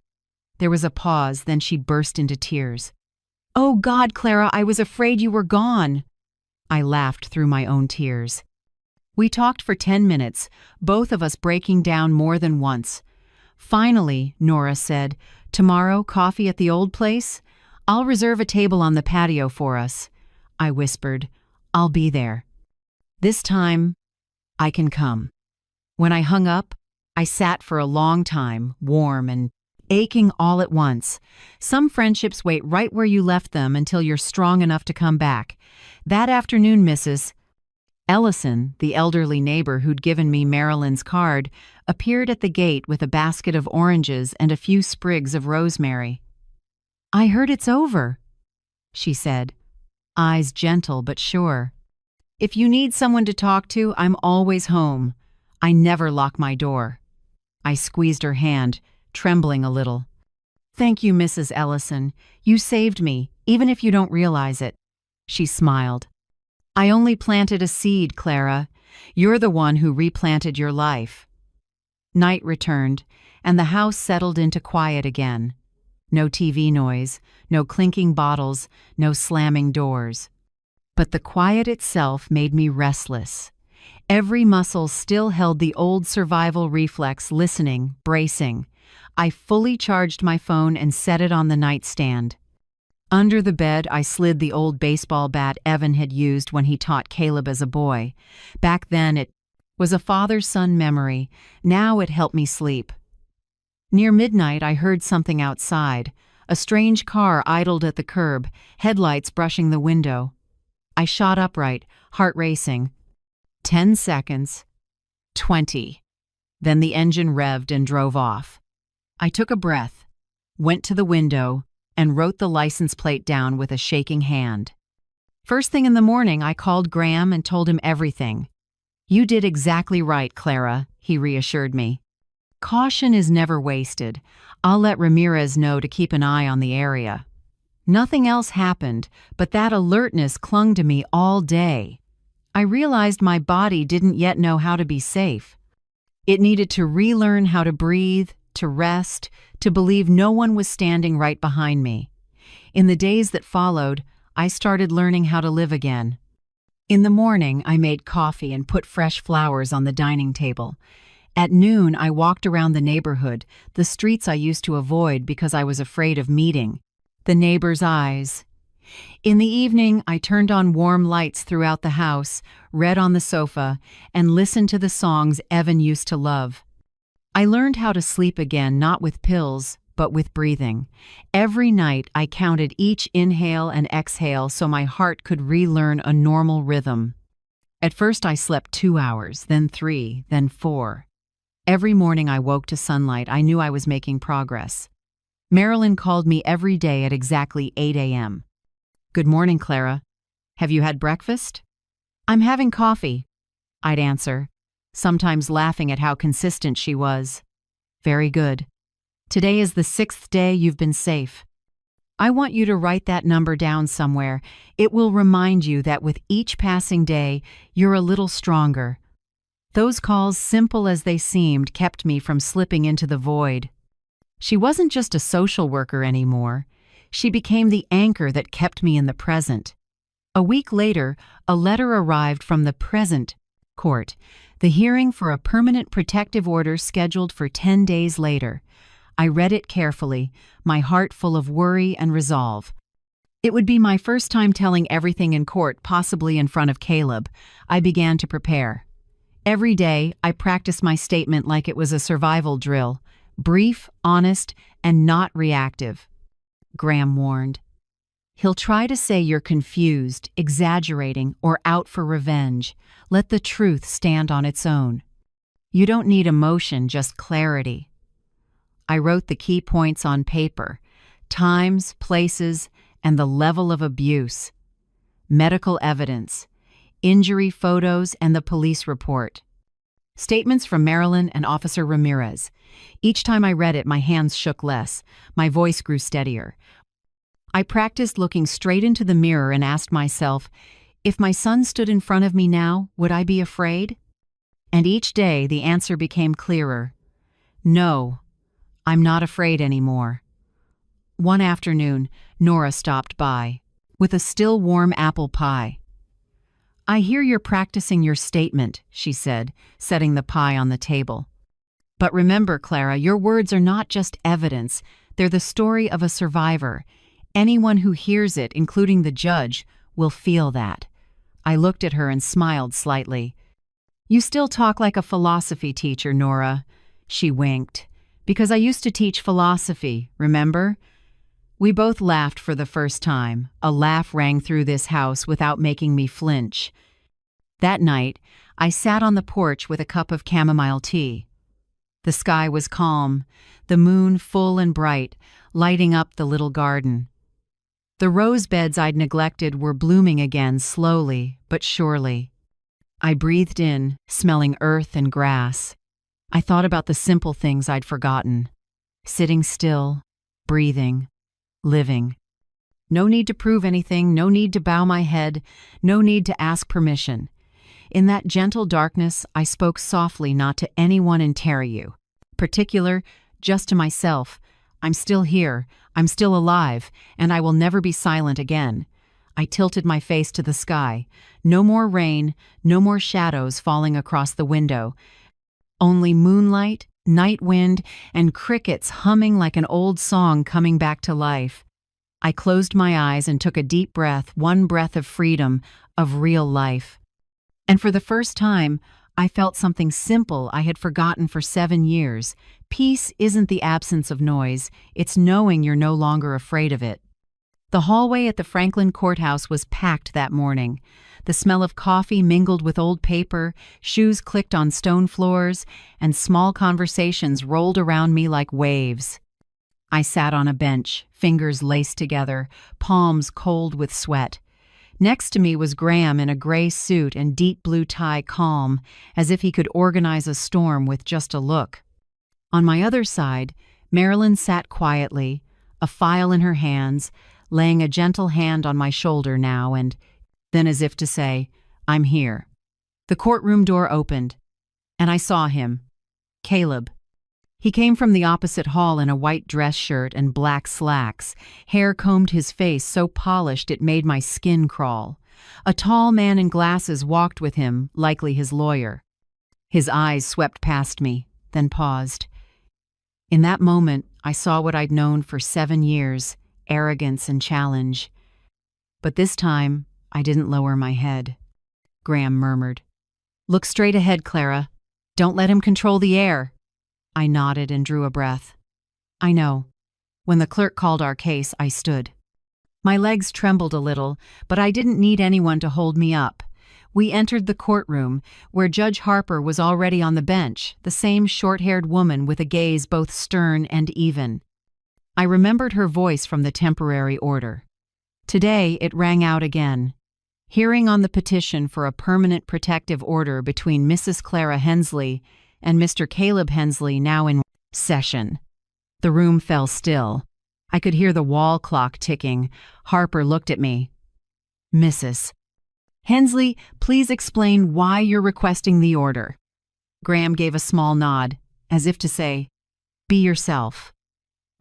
There was a pause, then she burst into tears. "Oh God, Clara, I was afraid you were gone." I laughed through my own tears. We talked for 10 minutes, both of us breaking down more than once. Finally, Nora said, "Tomorrow, coffee at the old place? I'll reserve a table on the patio for us." I whispered, "I'll be there. This time, I can come." When I hung up, I sat for a long time, warm and aching all at once. Some friendships wait right where you left them until you're strong enough to come back. That afternoon, Mrs. Ellison, the elderly neighbor who'd given me Marilyn's card, appeared at the gate with a basket of oranges and a few sprigs of rosemary. "I heard it's over," she said, eyes gentle but sure. "If you need someone to talk to, I'm always home. I never lock my door." I squeezed her hand, trembling a little. "Thank you, Mrs. Ellison. You saved me, even if you don't realize it." She smiled. "I only planted a seed, Clara. You're the one who replanted your life." Night returned, and the house settled into quiet again. No TV noise, no clinking bottles, no slamming doors. But the quiet itself made me restless. Every muscle still held the old survival reflex, listening, bracing. I fully charged my phone and set it on the nightstand. Under the bed, I slid the old baseball bat Evan had used when he taught Caleb as a boy. Back then, it was a father-son memory. Now it helped me sleep. Near midnight, I heard something outside. A strange car idled at the curb, headlights brushing the window. I shot upright, heart racing. 10 seconds. 20. Then the engine revved and drove off. I took a breath, went to the window, and wrote the license plate down with a shaking hand. First thing in the morning, I called Graham and told him everything. "You did exactly right, Clara," he reassured me. "Caution is never wasted. I'll let Ramirez know to keep an eye on the area." Nothing else happened, but that alertness clung to me all day. I realized my body didn't yet know how to be safe. It needed to relearn how to breathe, to rest, to believe no one was standing right behind me. In the days that followed, I started learning how to live again. In the morning, I made coffee and put fresh flowers on the dining table. At noon, I walked around the neighborhood, the streets I used to avoid because I was afraid of meeting the neighbors' eyes. In the evening, I turned on warm lights throughout the house, read on the sofa, and listened to the songs Evan used to love. I learned how to sleep again, not with pills, but with breathing. Every night, I counted each inhale and exhale so my heart could relearn a normal rhythm. At first, I slept 2 hours, then 3, then 4. Every morning I woke to sunlight, I knew I was making progress. Marilyn called me every day at exactly 8 a.m. "Good morning, Clara. Have you had breakfast?" "I'm having coffee," I'd answer. sometimes laughing at how consistent she was. Very good. Today is the 6th day you've been safe. I want you to write that number down somewhere. It will remind you that with each passing day, you're a little stronger. Those calls, simple as they seemed, kept me from slipping into the void. She wasn't just a social worker anymore. She became the anchor that kept me in the present. A week later, a letter arrived from the present court, the hearing for a permanent protective order scheduled for 10 days later. I read it carefully, my heart full of worry and resolve. It would be my first time telling everything in court, possibly in front of Caleb. I began to prepare. Every day, I practiced my statement like it was a survival drill, brief, honest, and not reactive. Graham warned. He'll try to say you're confused, exaggerating, or out for revenge. Let the truth stand on its own. You don't need emotion, just clarity. I wrote the key points on paper: times, places, and the level of abuse. Medical evidence, injury photos, and the police report. Statements from Marilyn and Officer Ramirez. Each time I read it, my hands shook less. My voice grew steadier. I practiced looking straight into the mirror and asked myself, if my son stood in front of me now, would I be afraid? And each day the answer became clearer. No, I'm not afraid anymore. One afternoon, Nora stopped by, with a still warm apple pie. I hear you're practicing your statement, she said, setting the pie on the table. But remember, Clara, your words are not just evidence, they're the story of a survivor. Anyone who hears it, including the judge, will feel that. I looked at her and smiled slightly. You still talk like a philosophy teacher, Nora. She winked. Because I used to teach philosophy, remember? We both laughed for the first time. A laugh rang through this house without making me flinch. That night, I sat on the porch with a cup of chamomile tea. The sky was calm, the moon full and bright, lighting up the little garden. The rose beds I'd neglected were blooming again slowly but surely. I breathed in, smelling earth and grass. I thought about the simple things I'd forgotten. Sitting still, breathing, living. No need to prove anything, no need to bow my head, no need to ask permission. In that gentle darkness, I spoke softly, not to anyone in Terriu. Particular, just to myself. I'm still here, I'm still alive, and I will never be silent again. I tilted my face to the sky. No more rain, no more shadows falling across the window. Only moonlight, night wind, and crickets humming like an old song coming back to life. I closed my eyes and took a deep breath, one breath of freedom, of real life. And for the first time, I felt something simple I had forgotten for 7 years. Peace isn't the absence of noise, it's knowing you're no longer afraid of it. The hallway at the Franklin courthouse was packed that morning. The smell of coffee mingled with old paper, shoes clicked on stone floors, and small conversations rolled around me like waves. I sat on a bench, fingers laced together, palms cold with sweat. Next to me was Graham in a gray suit and deep blue tie, calm, as if he could organize a storm with just a look. On my other side, Marilyn sat quietly, a file in her hands, laying a gentle hand on my shoulder now, and then, as if to say, I'm here. The courtroom door opened, and I saw him. Caleb. He came from the opposite hall in a white dress shirt and black slacks. Hair combed his face so polished it made my skin crawl. A tall man in glasses walked with him, likely his lawyer. His eyes swept past me, then paused. In that moment, I saw what I'd known for 7 years, arrogance and challenge. But this time, I didn't lower my head. Graham murmured. Look straight ahead, Clara. Don't let him control the air. I nodded and drew a breath. I know. When the clerk called our case, I stood. My legs trembled a little, but I didn't need anyone to hold me up. We entered the courtroom, where Judge Harper was already on the bench, the same short-haired woman with a gaze both stern and even. I remembered her voice from the temporary order. Today it rang out again. Hearing on the petition for a permanent protective order between Mrs. Clara Hensley and Mr. Caleb Hensley now in session. The room fell still. I could hear the wall clock ticking. Harper looked at me. Mrs. Hensley, please explain why you're requesting the order. Graham gave a small nod, as if to say, be yourself.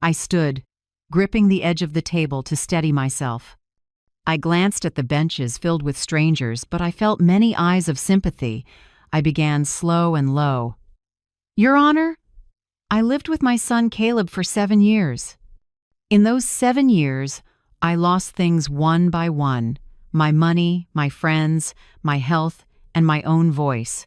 I stood, gripping the edge of the table to steady myself. I glanced at the benches filled with strangers, but I felt many eyes of sympathy. I began slow and low. Your Honor, I lived with my son Caleb for 7 years. In those 7 years, I lost things one by one: my money, my friends, my health, and my own voice.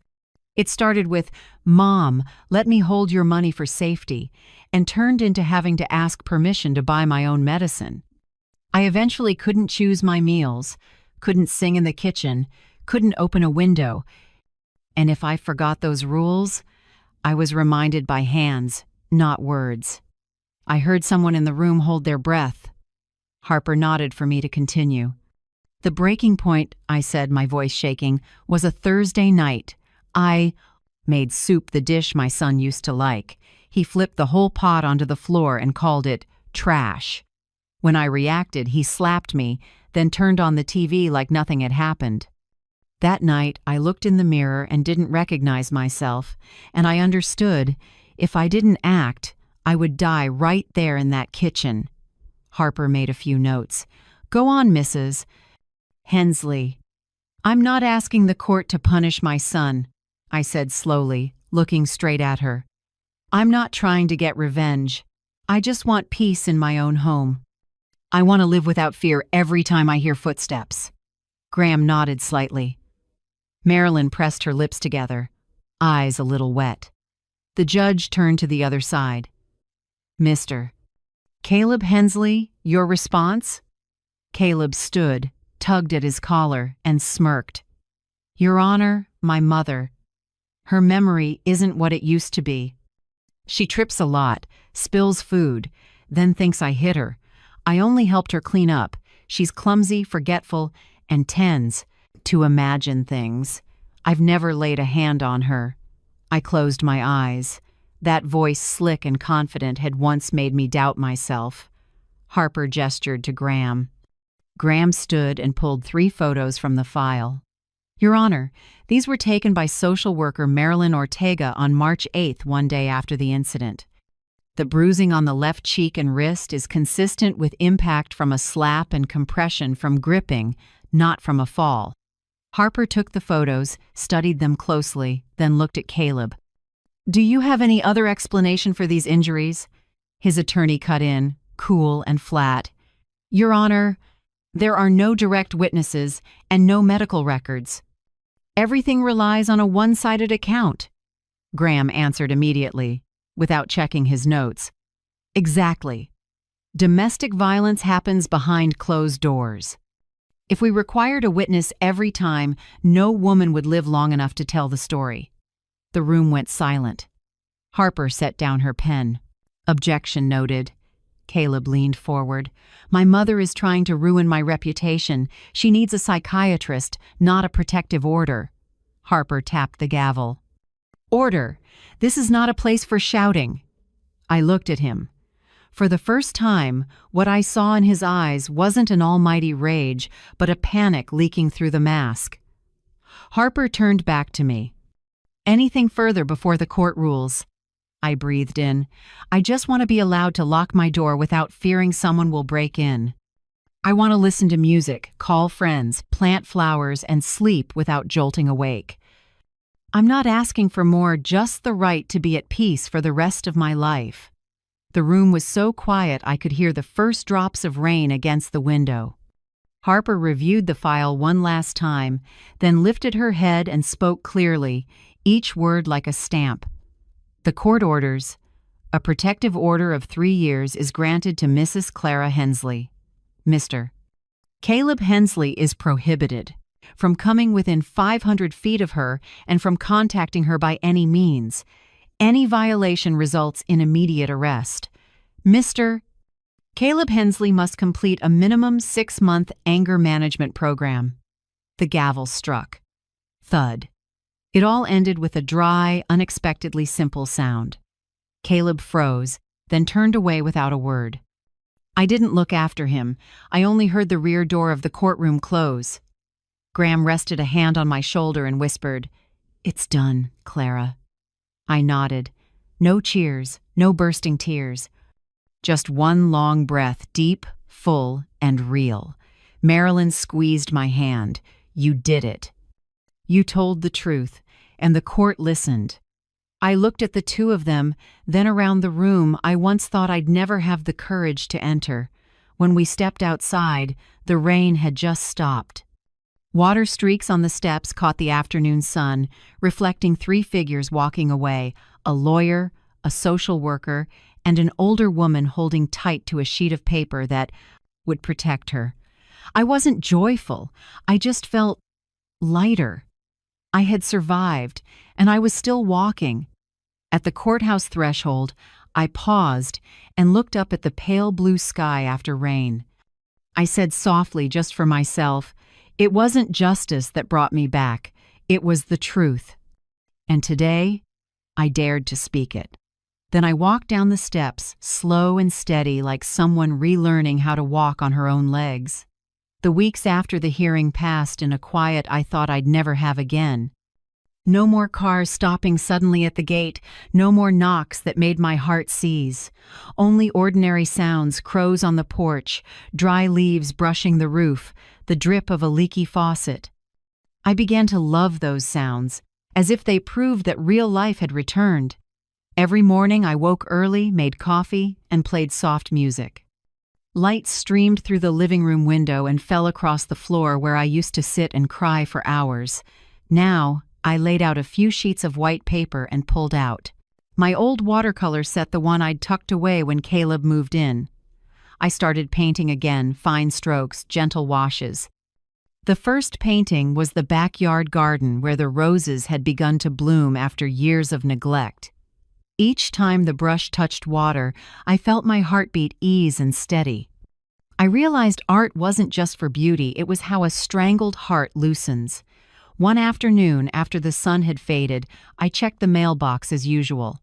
It started with, Mom, let me hold your money for safety, and turned into having to ask permission to buy my own medicine. I eventually couldn't choose my meals, couldn't sing in the kitchen, couldn't open a window. And if I forgot those rules, I was reminded by hands, not words. I heard someone in the room hold their breath. Harper nodded for me to continue. The breaking point, I said, my voice shaking, was a Thursday night. I made soup, the dish my son used to like. He flipped the whole pot onto the floor and called it trash. When I reacted, he slapped me, then turned on the TV like nothing had happened. That night, I looked in the mirror and didn't recognize myself, and I understood, if I didn't act, I would die right there in that kitchen. Harper made a few notes. Go on, Mrs. Hensley. I'm not asking the court to punish my son, I said slowly, looking straight at her. I'm not trying to get revenge. I just want peace in my own home. I want to live without fear every time I hear footsteps. Graham nodded slightly. Marilyn pressed her lips together, eyes a little wet. The judge turned to the other side. Mr. Caleb Hensley, your response? Caleb stood, tugged at his collar, and smirked. Your Honor, my mother. Her memory isn't what it used to be. She trips a lot, spills food, then thinks I hit her. I only helped her clean up. She's clumsy, forgetful, and tends to imagine things. I've never laid a hand on her. I closed my eyes. That voice, slick and confident, had once made me doubt myself. Harper gestured to Graham. Graham stood and pulled 3 photos from the file. Your Honor, these were taken by social worker Marilyn Ortega on March 8th, one day after the incident. The bruising on the left cheek and wrist is consistent with impact from a slap and compression from gripping, not from a fall. Harper took the photos, studied them closely, then looked at Caleb. Do you have any other explanation for these injuries? His attorney cut in, cool and flat. Your Honor, there are no direct witnesses and no medical records. Everything relies on a one-sided account. Graham answered immediately, without checking his notes. Exactly. Domestic violence happens behind closed doors. If we required a witness every time, no woman would live long enough to tell the story. The room went silent. Harper set down her pen. Objection noted. Caleb leaned forward. My mother is trying to ruin my reputation. She needs a psychiatrist, not a protective order. Harper tapped the gavel. Order! This is not a place for shouting. I looked at him. For the first time, what I saw in his eyes wasn't an almighty rage, but a panic leaking through the mask. Harper turned back to me. Anything further before the court rules? I breathed in. I just want to be allowed to lock my door without fearing someone will break in. I want to listen to music, call friends, plant flowers, and sleep without jolting awake. I'm not asking for more, just the right to be at peace for the rest of my life. The room was so quiet I could hear the first drops of rain against the window. Harper reviewed the file one last time, then lifted her head and spoke clearly, each word like a stamp. The court orders. A protective order of 3 years is granted to Mrs. Clara Hensley. Mr. Caleb Hensley is prohibited from coming within 500 feet of her and from contacting her by any means. Any violation results in immediate arrest. Mr. Caleb Hensley must complete a minimum 6-month anger management program. The gavel struck. Thud. It all ended with a dry, unexpectedly simple sound. Caleb froze, then turned away without a word. I didn't look after him. I only heard the rear door of the courtroom close. Graham rested a hand on my shoulder and whispered, "It's done, Clara." I nodded. No cheers, no bursting tears. Just one long breath, deep, full, and real. Marilyn squeezed my hand. "You did it. You told the truth, and the court listened." I looked at the two of them, then around the room I once thought I'd never have the courage to enter. When we stepped outside, the rain had just stopped. Water streaks on the steps caught the afternoon sun, reflecting three figures walking away: a lawyer, a social worker, and an older woman holding tight to a sheet of paper that would protect her. I wasn't joyful. I just felt lighter. I had survived, and I was still walking. At the courthouse threshold, I paused and looked up at the pale blue sky after rain. I said softly, just for myself, it wasn't justice that brought me back, it was the truth. And today, I dared to speak it. Then I walked down the steps, slow and steady, like someone relearning how to walk on her own legs. The weeks after the hearing passed in a quiet I thought I'd never have again. No more cars stopping suddenly at the gate, no more knocks that made my heart seize. Only ordinary sounds: crows on the porch, dry leaves brushing the roof, the drip of a leaky faucet. I began to love those sounds, as if they proved that real life had returned. Every morning I woke early, made coffee, and played soft music. Light streamed through the living room window and fell across the floor where I used to sit and cry for hours. Now, I laid out a few sheets of white paper and pulled out. My old watercolor set, the one I'd tucked away when Caleb moved in. I started painting again, fine strokes, gentle washes. The first painting was the backyard garden where the roses had begun to bloom after years of neglect. Each time the brush touched water, I felt my heartbeat ease and steady. I realized art wasn't just for beauty, it was how a strangled heart loosens. One afternoon, after the sun had faded, I checked the mailbox as usual.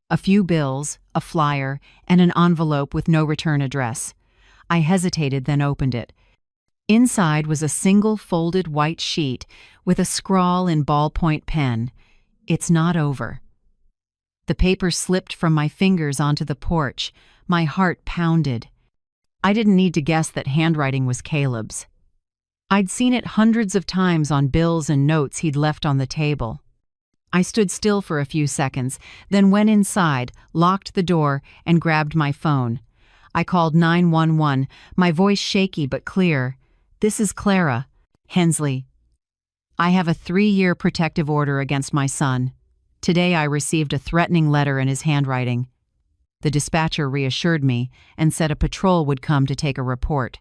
A few bills, a flyer, and an envelope with no return address. I hesitated, then opened it. Inside was a single folded white sheet with a scrawl in ballpoint pen. "It's not over." The paper slipped from my fingers onto the porch. My heart pounded. I didn't need to guess that handwriting was Caleb's. I'd seen it hundreds of times on bills and notes he'd left on the table. I stood still for a few seconds, then went inside, locked the door, and grabbed my phone. I called 911, my voice shaky but clear. "This is Clara. Hensley. I have a 3-year protective order against my son. Today I received a threatening letter in his handwriting." The dispatcher reassured me and said a patrol would come to take a report.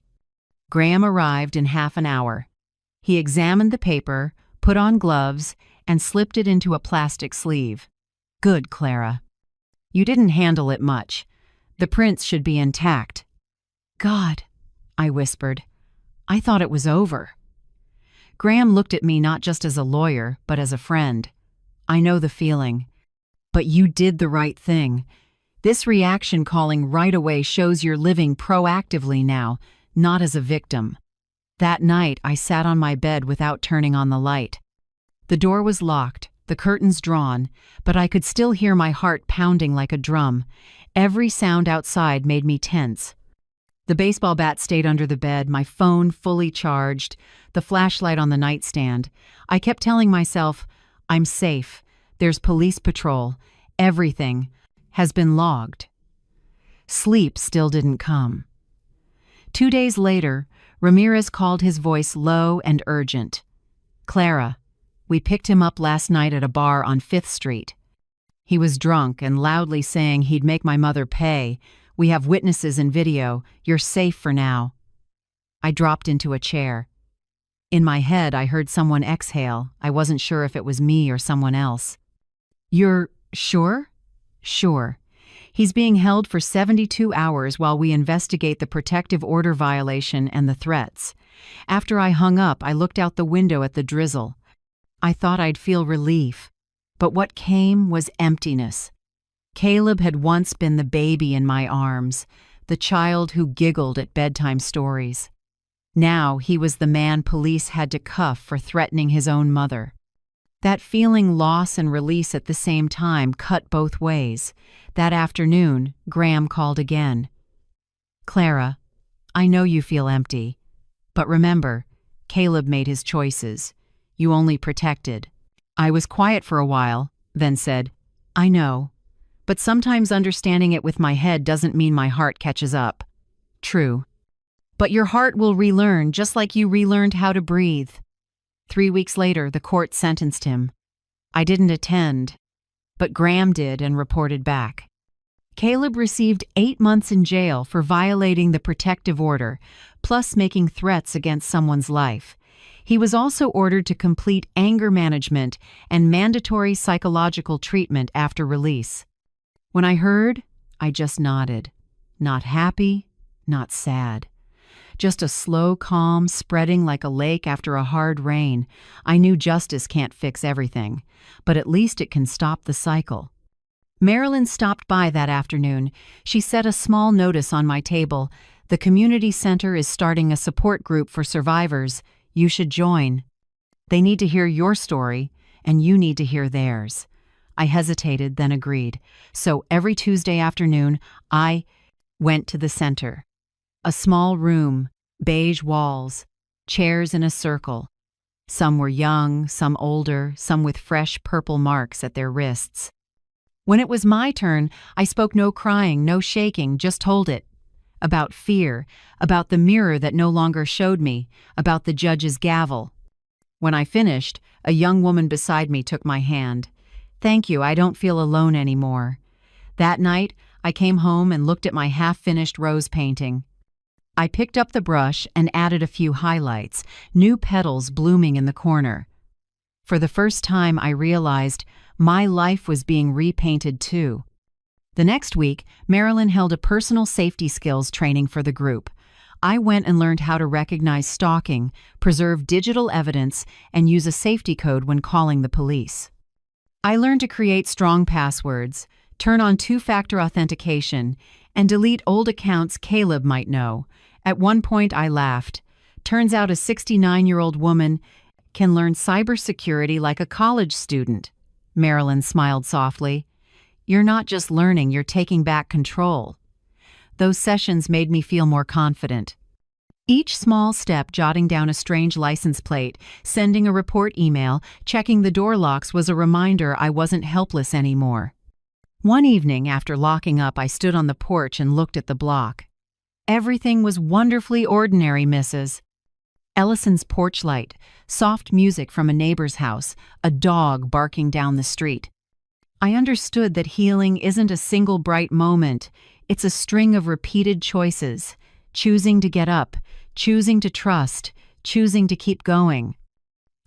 Graham arrived in half an hour. He examined the paper, put on gloves, and slipped it into a plastic sleeve. "Good, Clara. You didn't handle it much. The prints should be intact." "God," I whispered. "I thought it was over." Graham looked at me not just as a lawyer, but as a friend. "I know the feeling. But you did the right thing. This reaction calling right away shows you're living proactively now, not as a victim." That night, I sat on my bed without turning on the light. The door was locked, the curtains drawn, but I could still hear my heart pounding like a drum. Every sound outside made me tense. The baseball bat stayed under the bed, my phone fully charged, the flashlight on the nightstand. I kept telling myself, "I'm safe. There's police patrol. Everything has been logged." Sleep still didn't come. 2 days later, Ramirez called, his voice low and urgent. "Clara, we picked him up last night at a bar on 5th Street. He was drunk and loudly saying he'd make my mother pay. We have witnesses and video. You're safe for now." I dropped into a chair. In my head, I heard someone exhale. I wasn't sure if it was me or someone else. "You're sure?" "Sure. He's being held for 72 hours while we investigate the protective order violation and the threats. After I hung up, I looked out the window at the drizzle. I thought I'd feel relief, but what came was emptiness. Caleb had once been the baby in my arms, the child who giggled at bedtime stories. Now he was the man police had to cuff for threatening his own mother. That feeling loss and release at the same time cut both ways. That afternoon, Graham called again. "Clara, I know you feel empty. But remember, Caleb made his choices. You only protected." I was quiet for a while, then said, "I know. But sometimes understanding it with my head doesn't mean my heart catches up." "True. But your heart will relearn just like you relearned how to breathe." 3 weeks later, the court sentenced him. I didn't attend, but Graham did and reported back. Caleb received 8 months in jail for violating the protective order, plus making threats against someone's life. He was also ordered to complete anger management and mandatory psychological treatment after release. When I heard, I just nodded. Not happy, not sad. Just a slow calm spreading like a lake after a hard rain. I knew justice can't fix everything, but at least it can stop the cycle. Marilyn stopped by that afternoon. She set a small notice on my table. "The community center is starting a support group for survivors. You should join. They need to hear your story, and you need to hear theirs." I hesitated, then agreed. So every Tuesday afternoon, I went to the center. A small room, beige walls, chairs in a circle. Some were young, some older, some with fresh purple marks at their wrists. When it was my turn, I spoke no crying, no shaking, just told it. About fear, about the mirror that no longer showed me, about the judge's gavel. When I finished, a young woman beside me took my hand. "Thank you, I don't feel alone anymore." That night, I came home and looked at my half-finished rose painting. I picked up the brush and added a few highlights, new petals blooming in the corner. For the first time, I realized my life was being repainted too. The next week, Marilyn held a personal safety skills training for the group. I went and learned how to recognize stalking, preserve digital evidence, and use a safety code when calling the police. I learned to create strong passwords, turn on two-factor authentication, and delete old accounts Caleb might know. At one point, I laughed. Turns out a 69-year-old woman can learn cybersecurity like a college student. Marilyn smiled softly. "You're not just learning, you're taking back control." Those sessions made me feel more confident. Each small step, jotting down a strange license plate, sending a report email, checking the door locks, was a reminder I wasn't helpless anymore. One evening, after locking up, I stood on the porch and looked at the block. Everything was wonderfully ordinary, Mrs. Ellison's porch light, soft music from a neighbor's house, a dog barking down the street. I understood that healing isn't a single bright moment. It's a string of repeated choices. Choosing to get up, choosing to trust, choosing to keep going.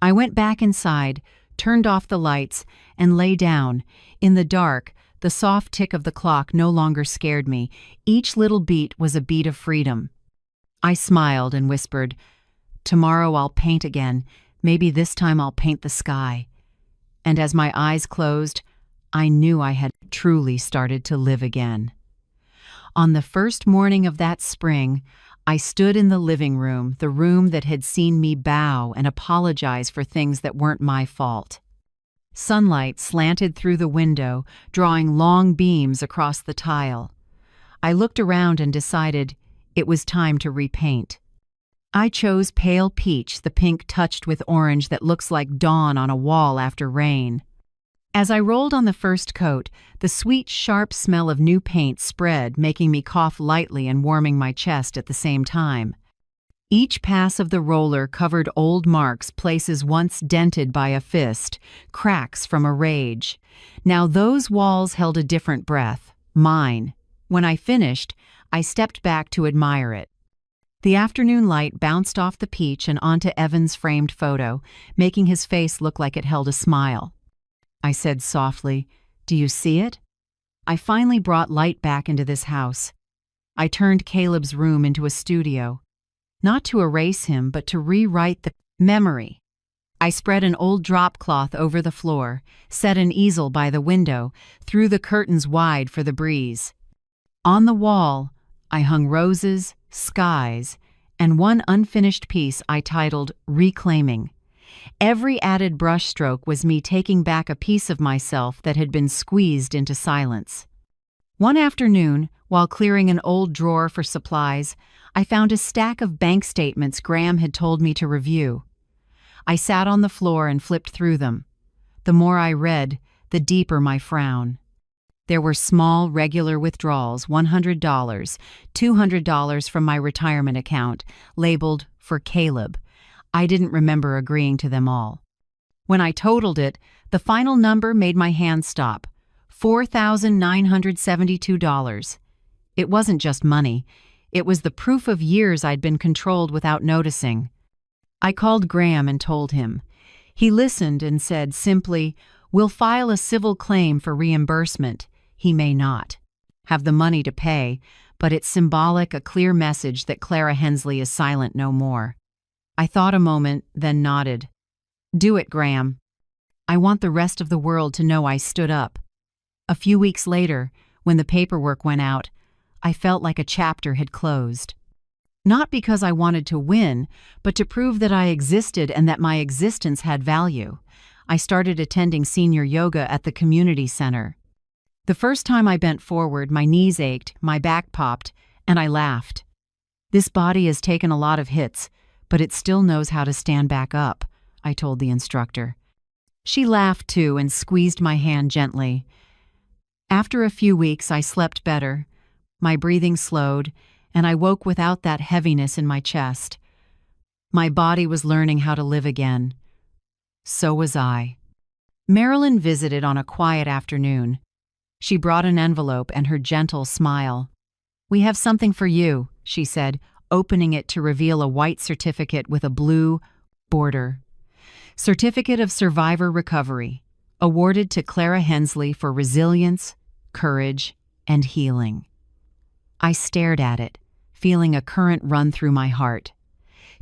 I went back inside, turned off the lights, and lay down. In the dark, the soft tick of the clock no longer scared me. Each little beat was a beat of freedom. I smiled and whispered, "Tomorrow I'll paint again. Maybe this time I'll paint the sky." And as my eyes closed, I knew I had truly started to live again. On the first morning of that spring, I stood in the living room, the room that had seen me bow and apologize for things that weren't my fault. Sunlight slanted through the window, drawing long beams across the tile. I looked around and decided it was time to repaint. I chose pale peach, the pink touched with orange that looks like dawn on a wall after rain. As I rolled on the first coat, the sweet, sharp smell of new paint spread, making me cough lightly and warming my chest at the same time. Each pass of the roller covered old marks, places once dented by a fist, cracks from a rage. Now those walls held a different breath, mine. When I finished, I stepped back to admire it. The afternoon light bounced off the peach and onto Evan's framed photo, making his face look like it held a smile. I said softly, "Do you see it? I finally brought light back into this house. I turned Caleb's room into a studio. not to erase him, but to rewrite the memory. I spread an old drop cloth over the floor, set an easel by the window, threw the curtains wide for the breeze. On the wall, I hung roses, skies, and one unfinished piece I titled Reclaiming. Every added brushstroke was me taking back a piece of myself that had been squeezed into silence. One afternoon, while clearing an old drawer for supplies, I found a stack of bank statements Graham had told me to review. I sat on the floor and flipped through them. The more I read, the deeper my frown. There were small, regular withdrawals, $100, $200 from my retirement account, labeled for Caleb. I didn't remember agreeing to them all. When I totaled it, the final number made my hand stop. $4,972. It wasn't just money. It was the proof of years I'd been controlled without noticing. I called Graham and told him. He listened and said simply, "We'll file a civil claim for reimbursement." He may not have the money to pay, but it's symbolic, a clear message that Clara Hensley is silent no more. I thought a moment, then nodded. "Do it, Graham. I want the rest of the world to know I stood up." A few weeks later, when the paperwork went out, I felt like a chapter had closed. Not because I wanted to win, but to prove that I existed and that my existence had value. I started attending senior yoga at the community center. The first time I bent forward, my knees ached, my back popped, and I laughed. "This body has taken a lot of hits, but it still knows how to stand back up," I told the instructor. She laughed too and squeezed my hand gently. After a few weeks, I slept better. My breathing slowed, and I woke without that heaviness in my chest. My body was learning how to live again. So was I. Marilyn visited on a quiet afternoon. She brought an envelope and her gentle smile. "We have something for you," she said, opening it to reveal a white certificate with a blue border. Certificate of Survivor Recovery, awarded to Clara Hensley for resilience, courage, and healing. I stared at it, feeling a current run through my heart.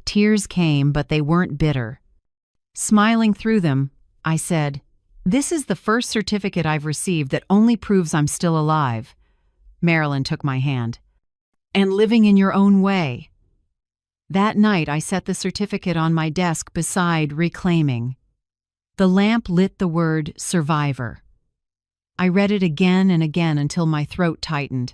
Tears came, but they weren't bitter. Smiling through them, I said, "This is the first certificate I've received that only proves I'm still alive." Marilyn took my hand. "And living in your own way." That night, I set the certificate on my desk beside Reclaiming. The lamp lit the word Survivor. I read it again and again until my throat tightened.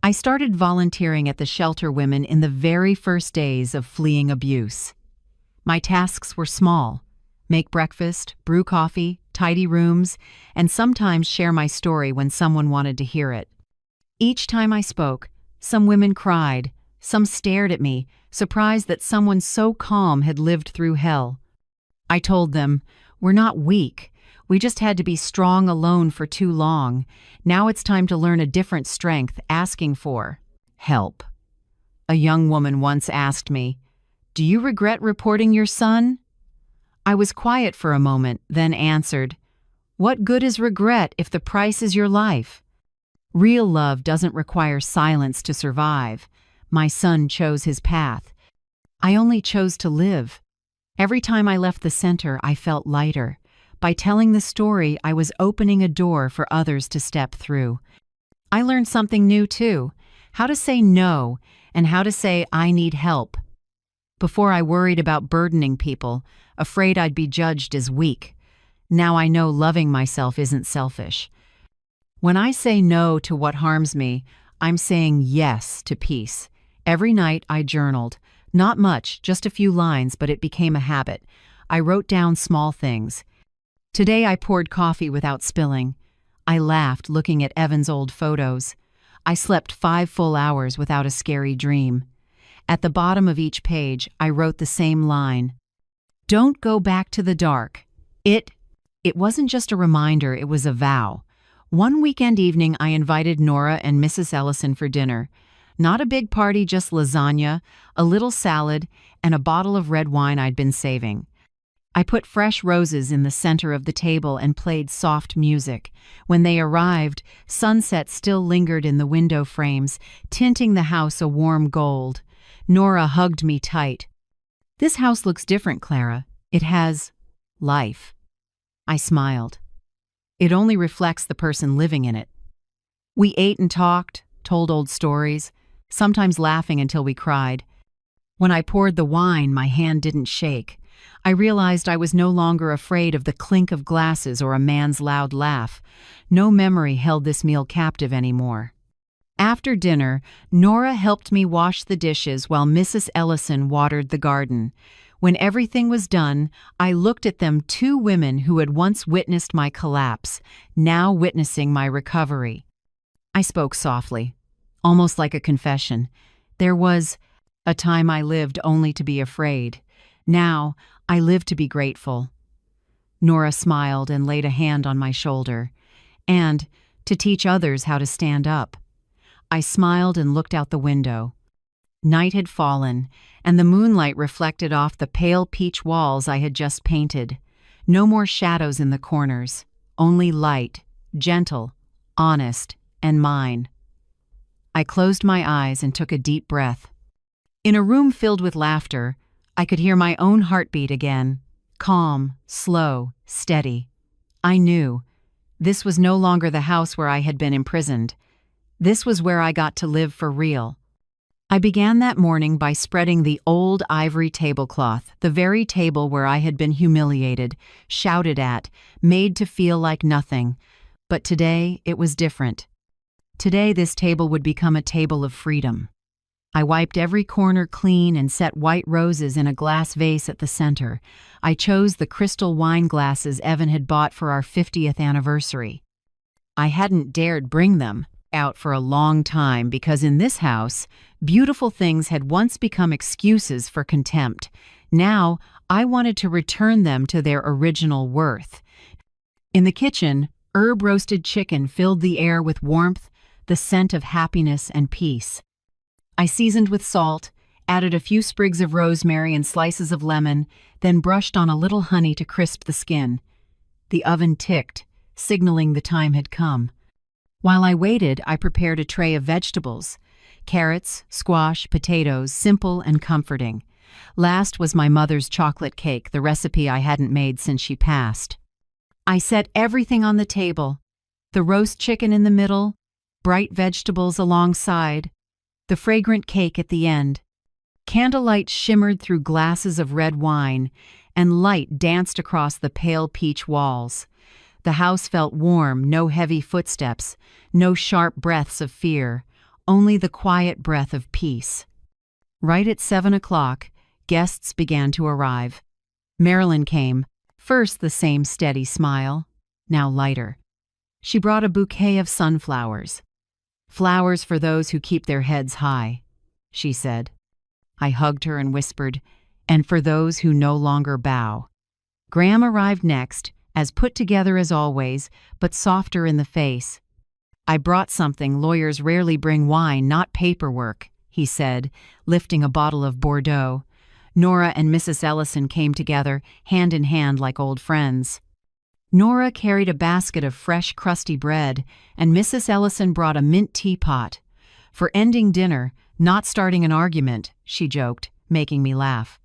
I started volunteering at the shelter women in the very first days of fleeing abuse. My tasks were small: make breakfast, brew coffee, tidy rooms, and sometimes share my story when someone wanted to hear it. Each time I spoke, some women cried, some stared at me, surprised that someone so calm had lived through hell. I told them, "We're not weak. We just had to be strong alone for too long. Now it's time to learn a different strength, asking for help." A young woman once asked me, "Do you regret reporting your son?" I was quiet for a moment, then answered, "What good is regret if the price is your life?" Real love doesn't require silence to survive. My son chose his path. I only chose to live. Every time I left the center, I felt lighter. By telling the story, I was opening a door for others to step through. I learned something new too: how to say no and how to say I need help. Before I worried about burdening people, afraid I'd be judged as weak. Now I know loving myself isn't selfish. When I say no to what harms me, I'm saying yes to peace. Every night I journaled. Not much, just a few lines, but it became a habit. I wrote down small things. Today I poured coffee without spilling. I laughed looking at Evan's old photos. I slept 5 full hours without a scary dream. At the bottom of each page, I wrote the same line: "Don't go back to the dark." It wasn't just a reminder, it was a vow. One weekend evening, I invited Nora and Mrs. Ellison for dinner. Not a big party, just lasagna, a little salad, and a bottle of red wine I'd been saving. I put fresh roses in the center of the table and played soft music. When they arrived, sunset still lingered in the window frames, tinting the house a warm gold. Nora hugged me tight. "This house looks different, Clara. It has life." I smiled. "It only reflects the person living in it." We ate and talked, told old stories, sometimes laughing until we cried. When I poured the wine, my hand didn't shake. I realized I was no longer afraid of the clink of glasses or a man's loud laugh. No memory held this meal captive anymore. After dinner, Nora helped me wash the dishes while Mrs. Ellison watered the garden. When everything was done, I looked at them, two women who had once witnessed my collapse, now witnessing my recovery. I spoke softly, almost like a confession. There was a time I lived only to be afraid. Now, I live to be grateful. Nora smiled and laid a hand on my shoulder. And to teach others how to stand up. I smiled and looked out the window. Night had fallen, and the moonlight reflected off the pale peach walls I had just painted. No more shadows in the corners, only light, gentle, honest, and mine. I closed my eyes and took a deep breath. In a room filled with laughter, I could hear my own heartbeat again, calm, slow, steady. I knew this was no longer the house where I had been imprisoned. This was where I got to live for real. I began that morning by spreading the old ivory tablecloth, the very table where I had been humiliated, shouted at, made to feel like nothing. But today, it was different. Today, this table would become a table of freedom. I wiped every corner clean and set white roses in a glass vase at the center. I chose the crystal wine glasses Evan had bought for our 50th anniversary. I hadn't dared bring them out for a long time because in this house, beautiful things had once become excuses for contempt. Now, I wanted to return them to their original worth. In the kitchen, herb-roasted chicken filled the air with warmth, the scent of happiness and peace. I seasoned with salt, added a few sprigs of rosemary and slices of lemon, then brushed on a little honey to crisp the skin. The oven ticked, signaling the time had come. While I waited, I prepared a tray of vegetables: carrots, squash, potatoes, simple and comforting. Last was my mother's chocolate cake, the recipe I hadn't made since she passed. I set everything on the table: the roast chicken in the middle, bright vegetables alongside, the fragrant cake at the end. Candlelight shimmered through glasses of red wine, and light danced across the pale peach walls. The house felt warm, no heavy footsteps, no sharp breaths of fear, only the quiet breath of peace. Right at 7 o'clock, guests began to arrive. Marilyn came, first the same steady smile, now lighter. She brought a bouquet of sunflowers. "Flowers for those who keep their heads high," she said. I hugged her and whispered, "And for those who no longer bow." Graham arrived next, as put together as always, but softer in the face. "I brought something. Lawyers rarely bring wine, not paperwork," he said, lifting a bottle of Bordeaux. Nora and Mrs. Ellison came together, hand in hand like old friends. Nora carried a basket of fresh, crusty bread, and Mrs. Ellison brought a mint teapot. "For ending dinner, not starting an argument," she joked, making me laugh.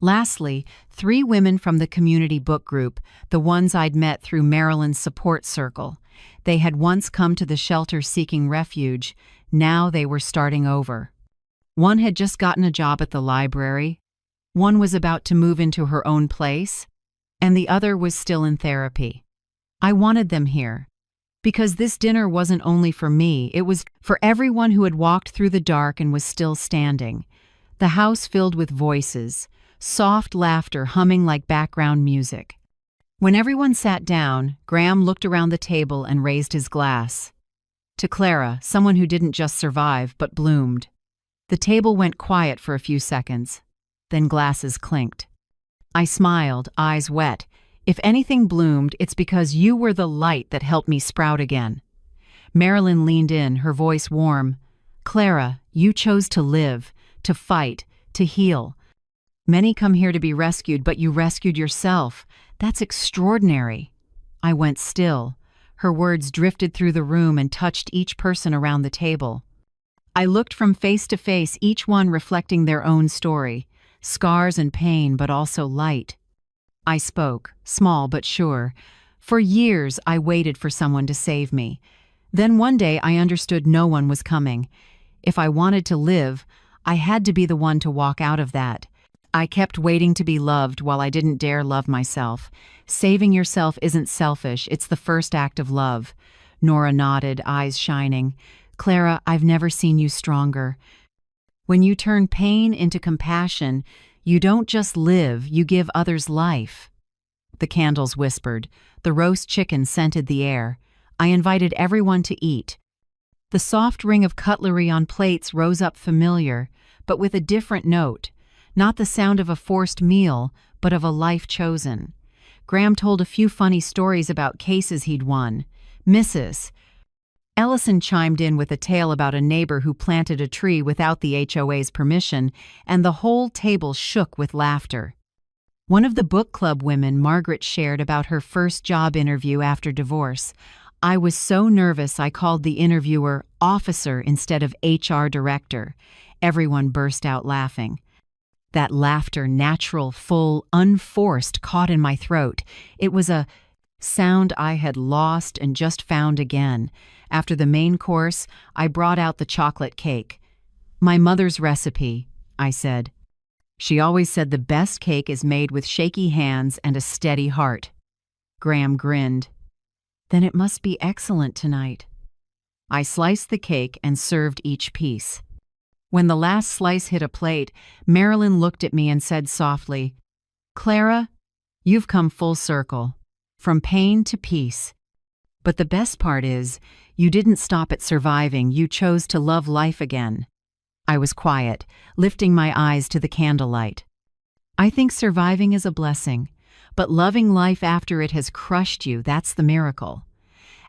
Lastly, 3 women from the community book group, the ones I'd met through Marilyn's support circle. They had once come to the shelter seeking refuge. Now they were starting over. One had just gotten a job at the library. One was about to move into her own place. And the other was still in therapy. I wanted them here, because this dinner wasn't only for me, it was for everyone who had walked through the dark and was still standing. The house filled with voices, soft laughter humming like background music. When everyone sat down, Graham looked around the table and raised his glass. To Clara, someone who didn't just survive, but bloomed. The table went quiet for a few seconds. Then glasses clinked. I smiled, eyes wet. "If anything bloomed, it's because you were the light that helped me sprout again." Marilyn leaned in, her voice warm. "Clara, you chose to live, to fight, to heal. Many come here to be rescued, but you rescued yourself. That's extraordinary." I went still. Her words drifted through the room and touched each person around the table. I looked from face to face, each one reflecting their own story, scars and pain, but also light. I spoke, small but sure. For years, I waited for someone to save me. Then one day, I understood no one was coming. If I wanted to live, I had to be the one to walk out of that. I kept waiting to be loved while I didn't dare love myself. Saving yourself isn't selfish, it's the first act of love. Nora nodded, eyes shining. Clara, I've never seen you stronger. When you turn pain into compassion, you don't just live, you give others life. The candles whispered. The roast chicken scented the air. I invited everyone to eat. The soft ring of cutlery on plates rose up familiar, but with a different note. Not the sound of a forced meal, but of a life chosen. Graham told a few funny stories about cases he'd won. Mrs. Ellison chimed in with a tale about a neighbor who planted a tree without the HOA's permission, and the whole table shook with laughter. One of the book club women, Margaret, shared about her first job interview after divorce. I was so nervous I called the interviewer officer instead of HR director. Everyone burst out laughing. That laughter, natural, full, unforced, caught in my throat. It was a sound I had lost and just found again. After the main course, I brought out the chocolate cake. My mother's recipe, I said. She always said the best cake is made with shaky hands and a steady heart. Graham grinned. Then it must be excellent tonight. I sliced the cake and served each piece. When the last slice hit a plate, Marilyn looked at me and said softly, Clara, you've come full circle, from pain to peace. But the best part is, you didn't stop at surviving, you chose to love life again. I was quiet, lifting my eyes to the candlelight. I think surviving is a blessing, but loving life after it has crushed you, that's the miracle.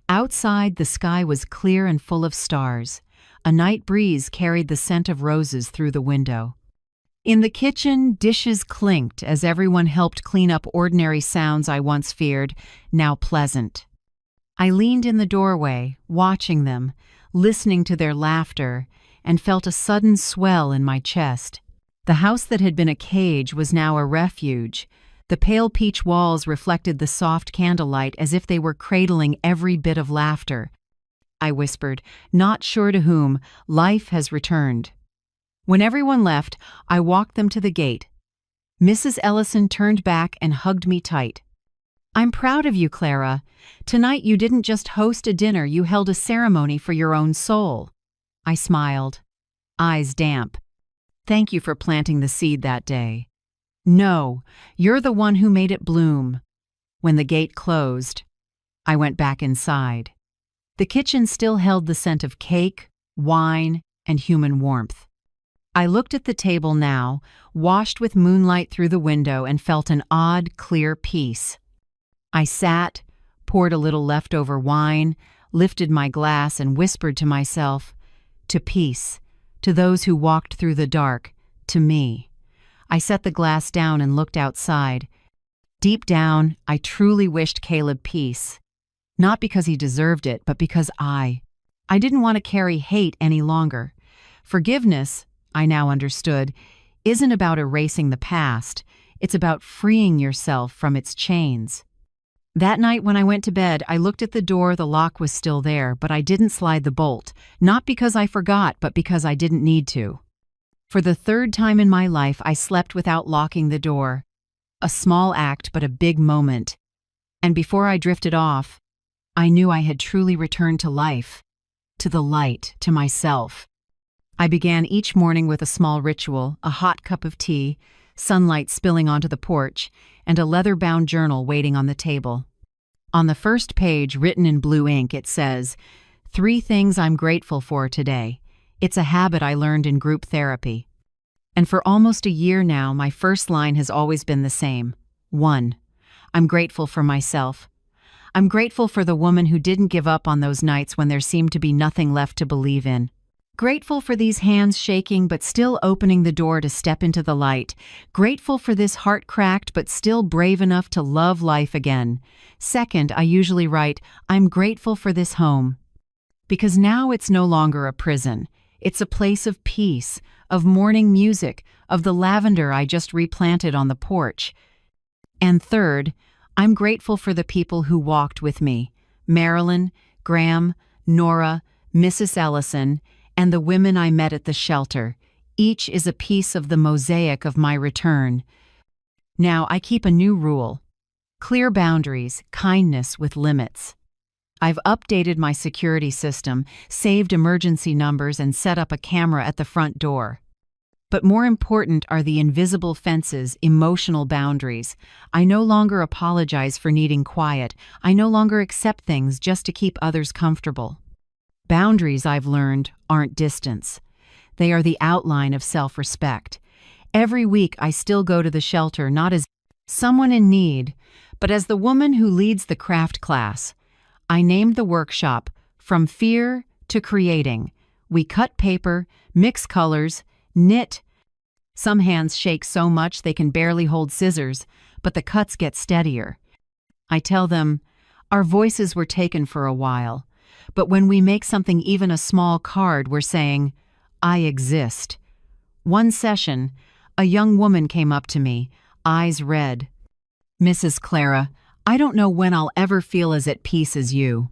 Outside, the sky was clear and full of stars. A night breeze carried the scent of roses through the window. In the kitchen, dishes clinked as everyone helped clean up ordinary sounds I once feared, now pleasant. I leaned in the doorway, watching them, listening to their laughter, and felt a sudden swell in my chest. The house that had been a cage was now a refuge. The pale peach walls reflected the soft candlelight as if they were cradling every bit of laughter. I whispered, not sure to whom, life has returned. When everyone left, I walked them to the gate. Mrs. Ellison turned back and hugged me tight. I'm proud of you, Clara. Tonight you didn't just host a dinner, you held a ceremony for your own soul. I smiled, eyes damp. Thank you for planting the seed that day. No, you're the one who made it bloom. When the gate closed, I went back inside. The kitchen still held the scent of cake, wine, and human warmth. I looked at the table now, washed with moonlight through the window, and felt an odd, clear peace. I sat, poured a little leftover wine, lifted my glass, and whispered to myself, to peace, to those who walked through the dark, to me. I set the glass down and looked outside. Deep down, I truly wished Caleb peace. Not because he deserved it, but because I didn't want to carry hate any longer. Forgiveness, I now understood, isn't about erasing the past. It's about freeing yourself from its chains. That night when I went to bed, I looked at the door. The lock was still there, but I didn't slide the bolt. Not because I forgot, but because I didn't need to. For the third time in my life, I slept without locking the door. A small act, but a big moment. And before I drifted off, I knew I had truly returned to life, to the light, to myself. I began each morning with a small ritual, a hot cup of tea, sunlight spilling onto the porch, and a leather-bound journal waiting on the table. On the first page, written in blue ink, it says, 3 things I'm grateful for today. It's a habit I learned in group therapy. And for almost a year now, my first line has always been the same. 1. I'm grateful for myself. I'm grateful for the woman who didn't give up on those nights when there seemed to be nothing left to believe in. Grateful for these hands shaking but still opening the door to step into the light. Grateful for this heart cracked but still brave enough to love life again. Second, I usually write, I'm grateful for this home. Because now it's no longer a prison. It's a place of peace, of morning music, of the lavender I just replanted on the porch. And third, I'm grateful for the people who walked with me: Marilyn, Graham, Nora, Mrs. Ellison, and the women I met at the shelter. Each is a piece of the mosaic of my return. Now I keep a new rule: clear boundaries, kindness with limits. I've updated my security system, saved emergency numbers, and set up a camera at the front door. But more important are the invisible fences, emotional boundaries. I no longer apologize for needing quiet. I no longer accept things just to keep others comfortable. Boundaries, I've learned, aren't distance. They are the outline of self-respect. Every week I still go to the shelter not as someone in need, but as the woman who leads the craft class. I named the workshop From Fear to Creating. We cut paper, mix colors, knit. Some hands shake so much they can barely hold scissors, but the cuts get steadier. I tell them, our voices were taken for a while, but when we make something, even a small card, we're saying, I exist. One session, a young woman came up to me, eyes red. Mrs. Clara, I don't know when I'll ever feel as at peace as you.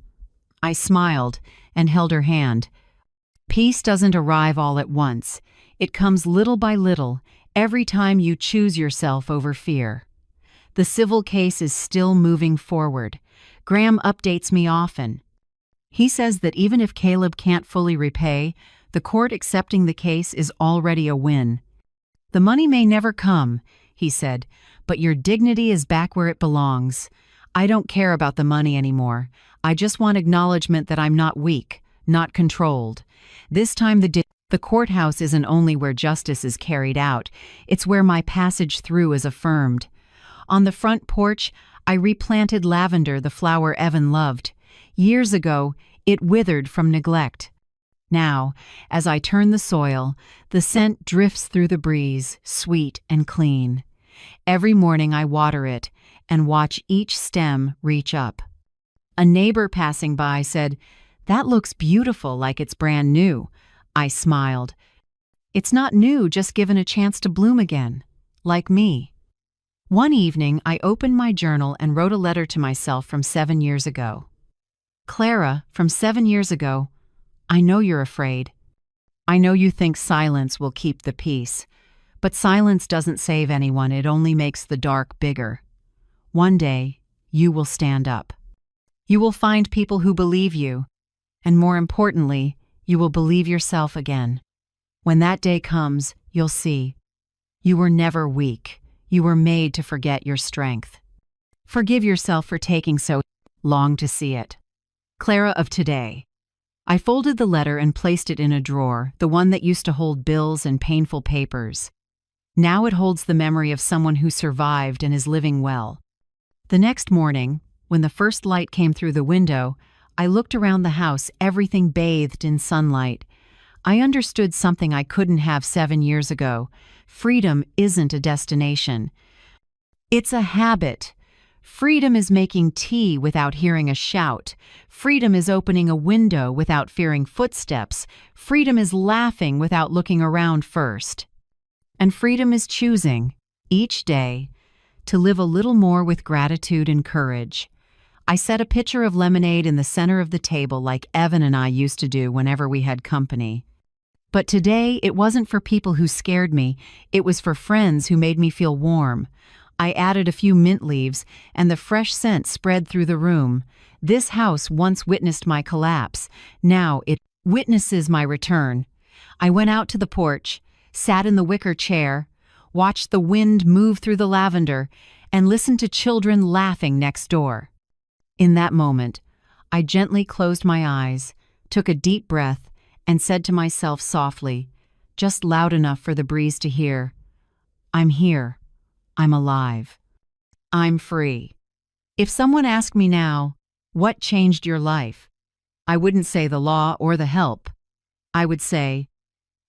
I smiled and held her hand. Peace doesn't arrive all at once. It comes little by little, every time you choose yourself over fear. The civil case is still moving forward. Graham updates me often. He says that even if Caleb can't fully repay, the court accepting the case is already a win. The money may never come, he said, but your dignity is back where it belongs. I don't care about the money anymore. I just want acknowledgement that I'm not weak, not controlled. This time the courthouse isn't only where justice is carried out, it's where my passage through is affirmed. On the front porch, I replanted lavender, the flower Evan loved. Years ago, it withered from neglect. Now, as I turn the soil, the scent drifts through the breeze, sweet and clean. Every morning I water it and watch each stem reach up. A neighbor passing by said, "That looks beautiful, like it's brand new." I smiled. It's not new, just given a chance to bloom again, like me. One evening, I opened my journal and wrote a letter to myself from 7 years ago. Clara, from 7 years ago, I know you're afraid. I know you think silence will keep the peace. But silence doesn't save anyone, it only makes the dark bigger. One day, you will stand up. You will find people who believe you, and more importantly, you will believe yourself again. When that day comes, you'll see. You were never weak. You were made to forget your strength. Forgive yourself for taking so long to see it. Clara of today. I folded the letter and placed it in a drawer, the one that used to hold bills and painful papers. Now it holds the memory of someone who survived and is living well. The next morning, when the first light came through the window, I looked around the house, everything bathed in sunlight. I understood something I couldn't have 7 years ago. Freedom isn't a destination. It's a habit. Freedom is making tea without hearing a shout. Freedom is opening a window without fearing footsteps. Freedom is laughing without looking around first. And freedom is choosing, each day, to live a little more with gratitude and courage. I set a pitcher of lemonade in the center of the table like Evan and I used to do whenever we had company. But today, it wasn't for people who scared me, it was for friends who made me feel warm. I added a few mint leaves, and the fresh scent spread through the room. This house once witnessed my collapse. Now it witnesses my return. I went out to the porch, sat in the wicker chair, watched the wind move through the lavender, and listened to children laughing next door. In that moment, I gently closed my eyes, took a deep breath, and said to myself softly, just loud enough for the breeze to hear, I'm here. I'm alive. I'm free. If someone asked me now, what changed your life? I wouldn't say the law or the help. I would say,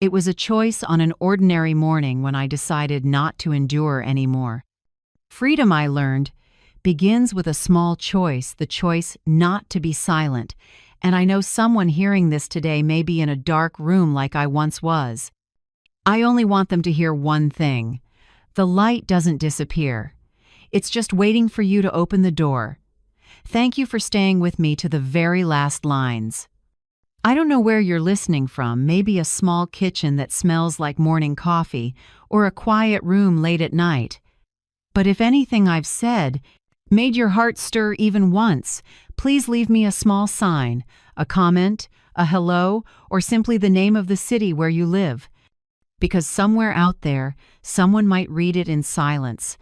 it was a choice on an ordinary morning when I decided not to endure anymore. Freedom, I learned, begins with a small choice, the choice not to be silent. And I know someone hearing this today may be in a dark room like I once was. I only want them to hear one thing. The light doesn't disappear. It's just waiting for you to open the door. Thank you for staying with me to the very last lines. I don't know where you're listening from, maybe a small kitchen that smells like morning coffee, or a quiet room late at night. But if anything I've said made your heart stir even once, please leave me a small sign, a comment, a hello, or simply the name of the city where you live. Because somewhere out there, someone might read it in silence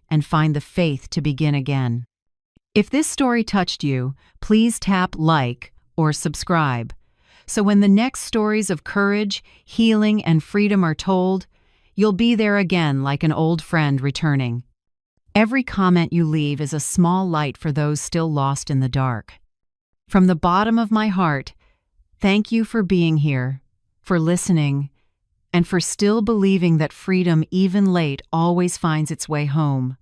and find the faith to begin again. If this story touched you, please tap like or subscribe. So when the next stories of courage, healing, and freedom are told, you'll be there again like an old friend returning. Every comment you leave is a small light for those still lost in the dark. From the bottom of my heart, thank you for being here, for listening, and for still believing that freedom, even late, always finds its way home.